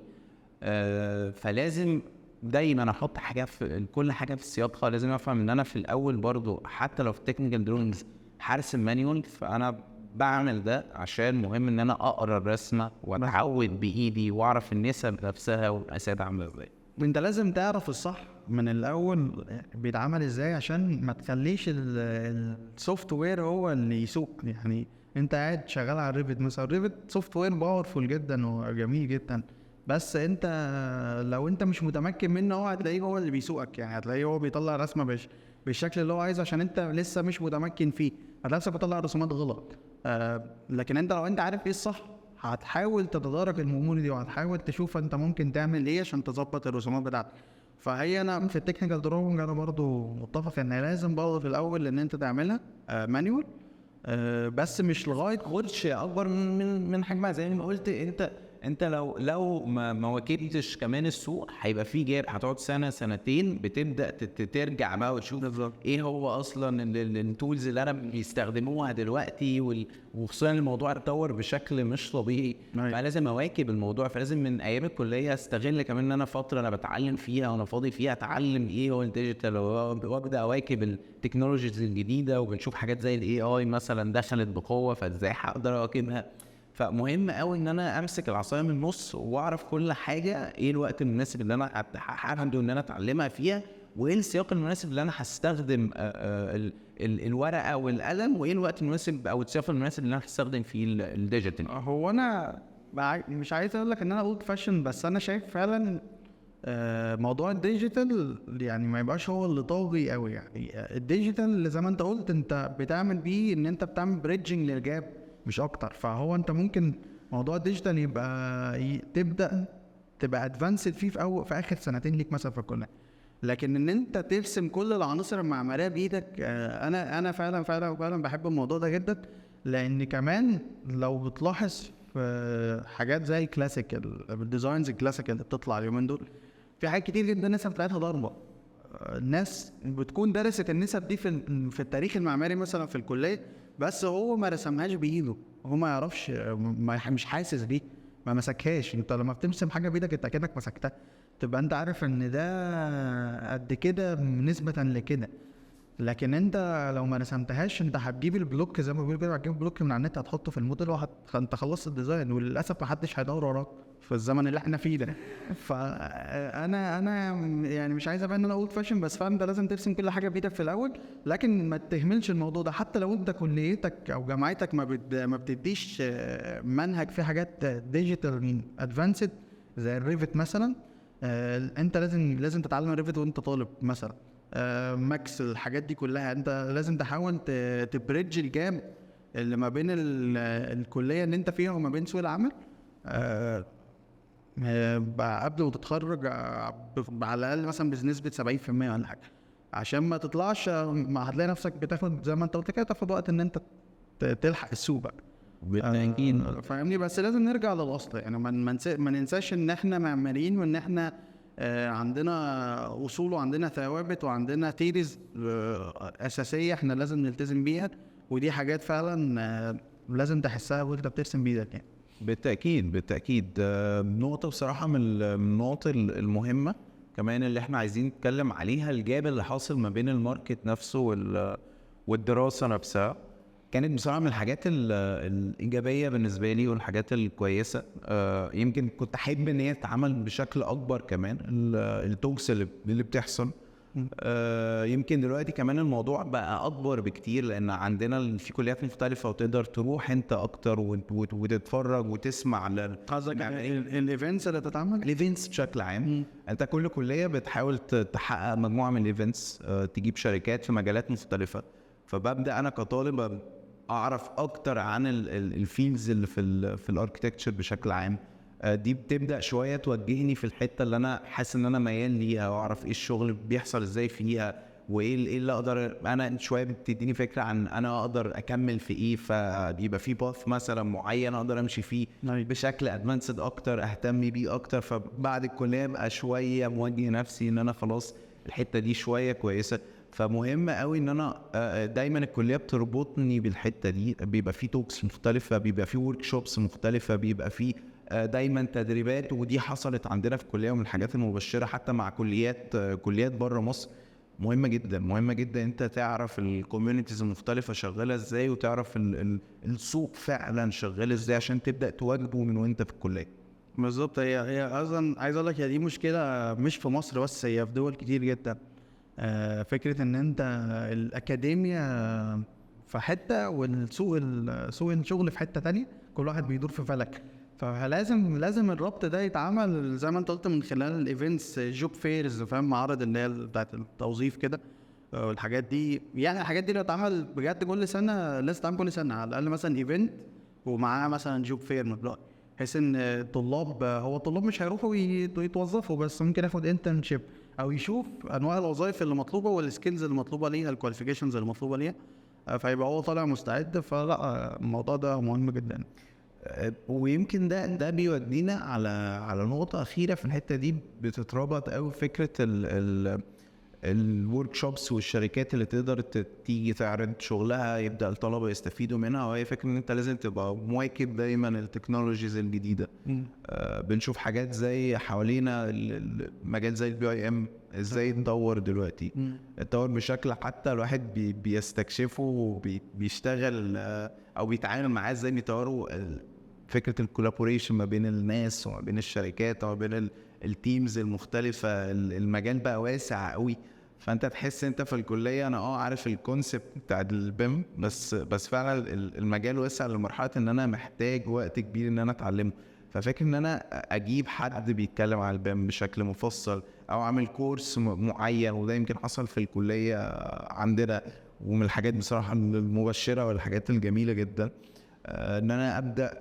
فلازم دايما احط حاجه في كل حاجه في سياقها. لازم افهم ان انا في الاول برضو حتى لو في التكنيكال دروينجز هرسم مانيوال، فانا بعمل ده عشان مهم ان انا اقرا الرسمه واتعود بايدي واعرف النسب نفسها والمقاسات عامله ازاي. انت لازم تعرف الصح من الاول بيتعمل ازاي عشان ما تخليش السوفت وير هو اللي يسوق. يعني انت قاعد شغال على الريفت مثلا، الريفت سوفت وير باورفول جدا وجميل جدا، بس انت لو انت مش متمكن منه هو هتلاقيه هو اللي بيسوقك. يعني هتلاقيه هو بيطلع رسمه بالشكل اللي هو عايزه عشان انت لسه مش متمكن فيه، هتلاقي نفسك بتطلع رسومات غلط. لكن انت لو انت عارف ايه الصح هتحاول تتدارك الامور دي وهتحاول تشوف انت ممكن تعمل ايه عشان تظبط الرسومات بتاعتك. فهي انا في التكنيكال دروينج انا برضو متفق ان لازم برضو في الاول ان انت تعملها مانيوال، بس مش لغايه خدش اكبر من حجمها. زي ما قلت انت لو ما واكبتش كمان السوق هيبقى في جاب، هتقعد سنه سنتين بتبدا ترجع بقى وتشوف بالظبط ايه هو اصلا التولز اللي انا بيستخدموها دلوقتي. وخصوصا الموضوع اتطور بشكل مش طبيعي، فلازم اواكب الموضوع. فلازم من ايام الكليه استغل كمان ان انا فتره انا بتعلم فيها وانا فاضي فيها اتعلم ايه هو الديجيتال وابدا اواكب التكنولوجيز الجديده. وبنشوف حاجات زي الاي اي مثلا دخلت بقوه، فازاي هقدر اواكبها. فمهم قوي ان انا امسك العصايه من النص واعرف كل حاجه، ايه الوقت المناسب اللي انا هحاول ان انا اتعلمها فيها، وايه السياق المناسب اللي انا هستخدم الورقه والقلم، وايه الوقت المناسب او السياق المناسب اللي انا هستخدم فيه الديجيتال. هو انا مش عايز اقول لك ان انا اولد فاشن، بس انا شايف فعلا موضوع الديجيتال يعني ما يبقاش هو اللي طاغي قوي. يعني الديجيتال زي ما انت قلت انت بتعمل بيه ان انت بتعمل بريدجنج للجاب مش اكتر. فهو انت ممكن موضوع الديجيتال يبقى تبدا تبقى ادفانسد فيه في اخر سنتين ليك مثلا في الكليه. لكن ان انت ترسم كل العناصر المعماريه بايدك، انا فعلا بحب الموضوع ده جدا. لان كمان لو بتلاحظ في حاجات زي الكلاسيكال الديزاينز الكلاسيكال اللي بتطلع اليومين دول، في حاجات كتير جدا النسب بتاعتها ضاربه. الناس بتكون درست النسب دي في التاريخ المعماري مثلا في الكليه، بس هو ما رسمهاش بايده، هو ما يعرفش، مش حاسس بيه، ما مسكهاش. انت لما بترسم حاجه بايدك انت كأنك مسكتها، تبقى انت عارف ان ده قد كده نسبه لكده. لكن انت لو ما رسمتهاش انت هتجيب البلوك زي ما بيقولوا كده، هتجيب البلوك من على النت هتحطه في الموديل انت خلصت الديزاين، وللاسف ما حدش هيدور وراك في الزمن اللي احنا فيه ده. فانا يعني مش عايز ابان ان انا اولد فاشن، بس فعلا انت لازم ترسم كل حاجه بايدك في الاول. لكن ما تهملش الموضوع ده، حتى لو انت كليتك او جامعتك ما بتديش منهج فيه حاجات ديجيتال ادفانسد زي الريفت مثلا. انت لازم تتعلم الريفت وانت طالب مثلا. ماكس الحاجات دي كلها انت لازم تحاول تبريدج الجاب اللي ما بين الكليه اللي انت فيها وما بين سوق العمل. قبل ما تتخرج على الاقل مثلا بنسبه 70% ولا حاجه، عشان ما تطلعش ما هتلاقي نفسك بتاخد زي ما انت قلت كده، تاخد وقت ان انت تلحق السوق بقى. بالتأكيد. فاهمني؟ بس لازم نرجع للاصل، يعني ما ننساش ان احنا معماريين، وان احنا عندنا اصول وعندنا ثوابت وعندنا تيريز اساسيه احنا لازم نلتزم بيها، ودي حاجات فعلا لازم تحسها وانت بترسم بايدك يعني. بالتأكيد نقطة بصراحة من النقط المهمة كمان اللي احنا عايزين نتكلم عليها، الجاب اللي حاصل ما بين الماركت نفسه والدراسة نفسها. كانت بصراحة من الحاجات الإيجابية بالنسبة لي والحاجات الكويسة. يمكن كنت أحب إن هي تتعمل بشكل أكبر كمان، التوكس اللي بتحصل. يمكن دلوقتي كمان الموضوع بقى أكبر بكتير، لأن عندنا في كليات مختلفة وتقدر تروح أنت أكتر وتتفرج وتسمع قصدك الايفنتس اللي بتتعمل؟ الايفنتس بشكل عام. انت كل كليه بتحاول تحقق مجموعه من الايفنتس، تجيب شركات في مجالات مختلفه. فببدا انا كطالب اعرف اكتر عن الفيلدز اللي في الاركتكتشر بشكل عام. دي بتبدا شويه توجهني في الحته اللي انا حاسس ان انا ميال ليها، واعرف ايه الشغل بيحصل ازاي فيها، وايه اللي اقدر انا شويه بتديني فكره عن انا اقدر اكمل في ايه. فبيبقى في باث مثلا معين اقدر امشي فيه بشكل ادفانسد اكتر، اهتم بيه اكتر. فبعد الكليه ابقى شويه موجه نفسي ان انا خلاص الحته دي شويه كويسه. فمهم قوي ان انا دايما الكليه بتربطني بالحته دي. بيبقى في توكس مختلفه، بيبقى في ورك شوبس مختلفه، بيبقى في دايما تدريبات. ودي حصلت عندنا في الكليه ومن الحاجات المبشره حتى مع كليات بره مصر. مهمة جدا انت تعرف الكوميونيتيز المختلفة شغالة ازاي، وتعرف السوق فعلا شغال ازاي عشان تبدأ تواجهه من وانت في الكلية. بالظبط. هي اصلا عايز اقول لك، هي دي مشكله مش في مصر بس، هي في دول كتير جدا. فكره ان انت الاكاديميا في حته والسوق سوق الشغل في حته تانية، كل واحد بيدور في فلك. فلازم الربط ده يتعمل زي ما انت قلت من خلال الايفنتس، جوب فيرز، فاهم؟ معارض اللي هي بتاعت التوظيف كده. والحاجات دي يعني الحاجات دي لو اتعمل بجد كل سنه، لازم تتعمل كل سنه على الاقل، مثلا ايفنت ومعاه مثلا جوب فير مبلغ، بحيث ان الطلاب، هو الطلاب مش هيروحوا يتوظفوا بس، ممكن ياخد انترنشيب او يشوف انواع الوظائف اللي مطلوبه والسكيلز اللي مطلوبه ليها، الكواليفيكيشنز اللي مطلوبه ليها. فيبقى هو طالع مستعد. فلا، الموضوع ده مهم جدا. ويمكن ده بيودينا على نقطة أخيرة في الحتة دي، بتتربط أوي فكرة الورك شوبس والشركات اللي تقدر تيجي تعرض شغلها، يبدأ الطلبة يستفيدوا منها. وهي فكرة ان انت لازم تبقى مواكب دايما التكنولوجيز الجديدة. بنشوف حاجات زي حوالينا المجال زي الBIM ازاي اتطور دلوقتي، اتطور بشكل حتى الواحد بيستكشفه وبيشتغل او بيتعامل معاه ازاي بيطوروا فكرة الكولابوريشن ما بين الناس وما بين الشركات وما بين التيمز المختلفة. المجال بقى واسع قوي. فانت تحس انت في الكلية انا عارف الكونسبت بتاع البيم، بس فعلا المجال واسع لمرحلة ان انا محتاج وقت كبير ان انا اتعلمه. ففكر ان انا اجيب حد بيتكلم على البيم بشكل مفصل او اعمل كورس معين، وده يمكن حصل في الكلية عندنا. ومن الحاجات بصراحة المبشرة والحاجات الجميلة جدا ان انا ابدا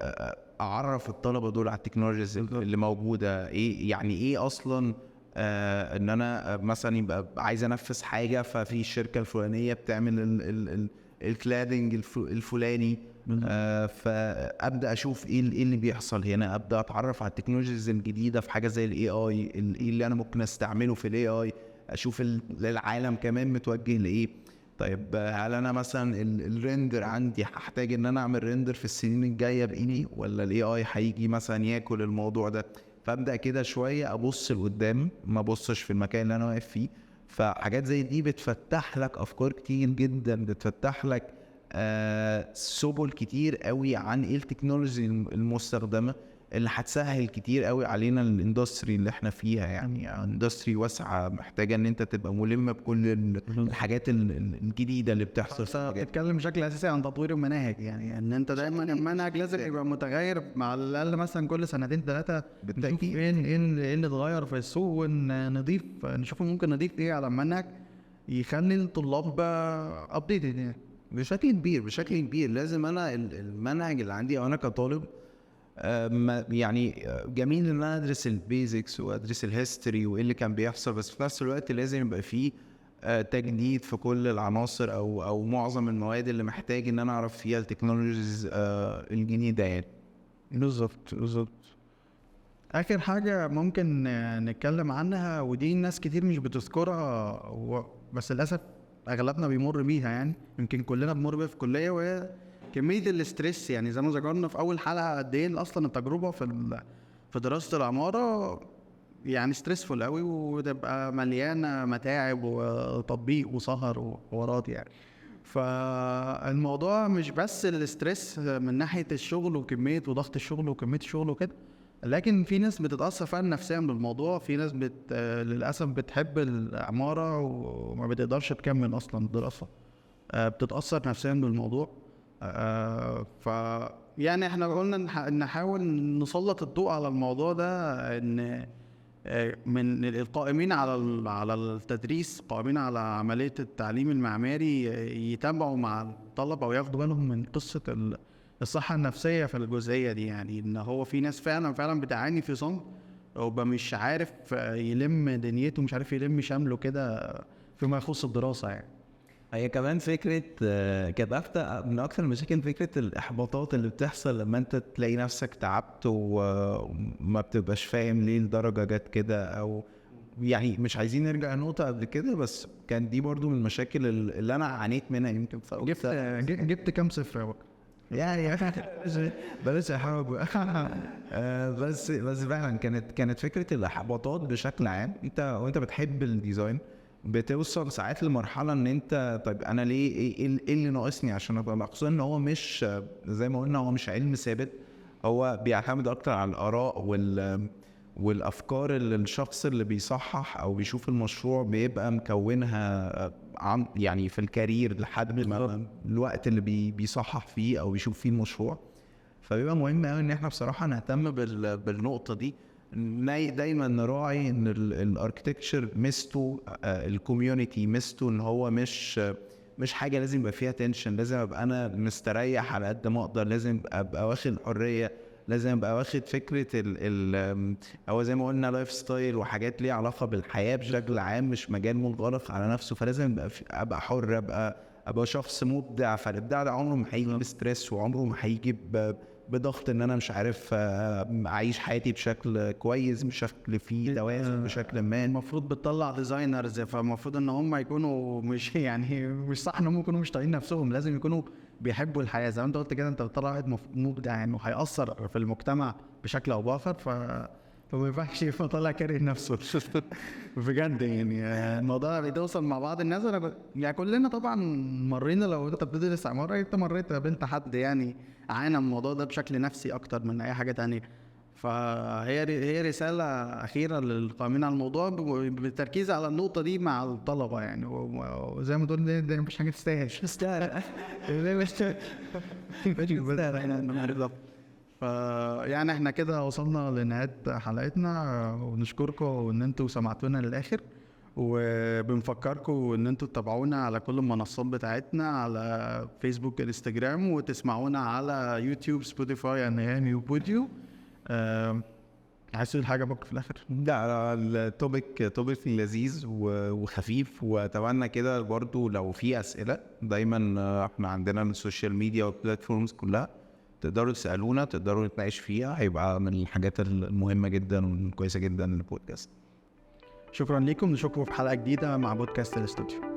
اعرف الطلبه دول على التكنولوجيز اللي موجوده. ايه يعني ايه اصلا ان انا مثلا يبقى عايز انفذ حاجه، ففي الشركه الفلانيه بتعمل الكلادنج الفلاني. فابدا اشوف ايه اللي بيحصل هنا، ابدا اتعرف على التكنولوجيز الجديده في حاجه زي الAI، ايه اللي انا ممكن استعمله في الAI، اشوف العالم كمان متوجه لايه. طيب هل انا مثلا الريندر عندي هحتاج ان انا اعمل ريندر في السنين الجايه بايدي، ولا الAI هيجي مثلا ياكل الموضوع ده؟ فابدا كده شويه ابص لقدام، ما ابصش في المكان اللي انا واقف فيه. فحاجات زي دي بتفتح لك افكار كتير جدا، بتفتح لك سبل كتير قوي عن ايه التكنولوجي المستخدمه اللي هتسهل كتير قوي علينا الاندستري اللي احنا فيها. يعني اندستري واسعه محتاجه ان انت تبقى ملم بكل الحاجات الجديده اللي بتحصل. بتتكلم بشكل اساسي عن تطوير المناهج، يعني ان انت دايما المنهج لازم يبقى متغير مع الاقل مثلا كل سنتين ثلاثه، نشوف ايه اللي اتغير في السوق، ونضيف نشوف ممكن نضيف ايه على المنهج يخلي الطلاب ابديتد. يعني بشكل كبير لازم انا المنهج اللي عندي او انا كطالب يعني جميل ان انا ادرس البيزكس وادرس الهيستوري وايه اللي كان بيحصل، بس في نفس الوقت لازم يبقى فيه تجديد في كل العناصر او معظم المواد اللي محتاج ان انا اعرف فيها التكنولوجيز الجديده يعني. بالظبط. اخر حاجه ممكن نتكلم عنها، ودي ناس كتير مش بتذكرها بس للاسف اغلبنا بيمر بيها، يعني يمكن كلنا بنمر بيها في الكليه، وهي كميه الاسترس. يعني زي ما ذكرنا في اول حلقه قد ايه اصلا التجربه في دراسه العماره يعني ستريسفول قوي، وتبقى مليانه متاعب وتطبيق وسهر وحوارات يعني. فالموضوع مش بس الاسترس من ناحيه الشغل وكميه وضغط الشغل وكميه الشغل وكده، لكن في ناس بتتاثر فعلا نفسيا بالموضوع. في ناس للاسف بتحب العماره وما بتقدرش تكمل اصلا الدراسه، بتتاثر نفسيا بالموضوع. ف يعني احنا قلنا نحاول نسلط الضوء على الموضوع ده، ان من القائمين على التدريس، قائمين على عملية التعليم المعماري، يتابعوا مع الطلبة وياخدوا بالهم من قصة الصحة النفسية في الجزئية دي. يعني ان هو في ناس فعلا بتعاني في صمت، وبقى مش عارف يلم دنيته، مش عارف يلم شمله كده فيما يخص الدراسة يعني. هي كمان فكرة كانت من أكثر المشاكل فكرة الإحباطات اللي بتحصل لما أنت تلاقي نفسك تعبت وما بتبقاش فاهم ليه الدرجة جت كده، أو يعني مش عايزين نرجع نقطة قبل كده، بس كان دي برضو من المشاكل اللي أنا عانيت منها يمكن. جبت كام صفر يا بكر؟ يعني بلاش احاول بس فعلا كانت فكره الاحباطات بشكل عام. انت وانت بتحب الديزاين بتوصل ساعات لمرحله ان انت طيب انا ليه ايه اللي ناقصني عشان ابقى مقصود ان هو مش زي ما قلنا، هو مش علم ثابت، هو بيعتمد اكتر على الاراء والافكار اللي الشخص اللي بيصحح او بيشوف المشروع بيبقى مكونها يعني في الكارير لحد ما الوقت اللي بيصحح فيه او بيشوف فيه المشروع. فبيبقى مهم قوي ان احنا بصراحه نهتم بالنقطه دي، دايما نراعي ان الاركتكتشر ميزته الكوميونتي ميزته ان هو مش حاجه لازم يبقى فيها تنشن، لازم ابقى انا مستريح على قد ما اقدر، لازم ابقى واخد حريه، لازم ابقى واخد فكره هو زي ما قلنا لايف ستايل وحاجات ليها علاقه بالحياه بشكل عام، مش مجال منغلق على نفسه. فلازم ابقى حر، ابقى شخص مبدع. فالابداع ده عمره ما هيجي بستريس، وعمره ما هيجي بضغط ان انا مش عارف اعيش حياتي بشكل كويس، بشكل فيه توازن بشكل ما. المفروض بتطلع ديزاينرز، فالمفروض ان هم يكونوا مش يعني مش صح ان هم يكونوا مش طايقين نفسهم، لازم يكونوا بيحبوا الحياه. زي ما انت قلت كده، انت بتطلع واحد مبدع يعني وهيأثر في المجتمع بشكل او باخر، فما ينفعش يبقى طالع كاره نفسه بجد. يعني الموضوع بيتوصل مع بعض الناس. يعني كلنا طبعا مرينا، لو انت بتدرس عماره انت مريت قابلت حد يعني عانى من الموضوع ده بشكل نفسي اكتر من اي حاجه تانية. فهي رساله اخيره للقائمين على الموضوع بالتركيز على النقطه دي مع الطلبه يعني. وزي ما تقول دي مش حاجه تستاهل يعني احنا كده وصلنا لنهايه حلقتنا، ونشكركم ان انتوا سمعتونا للاخر، وبنفكركم ان انتوا تتابعونا على كل المنصات بتاعتنا، على فيسبوك انستجرام، وتسمعونا على يوتيوب سبوتيفاي انغامي وبوديو. عايز تقول حاجه بكره في الاخر؟ لا، التوبيك لذيذ وخفيف، واتمنى كده برضو لو في اسئله دايما احنا عندنا السوشيال ميديا والبلاتفورمز كلها، تقدروا تسالونا، تقدروا نتناقش فيها، هيبقى من الحاجات المهمه جدا والكويسه جدا للبودكاست. شكرا لكم، نشوفكم في حلقه جديده مع بودكاست الاستوديو.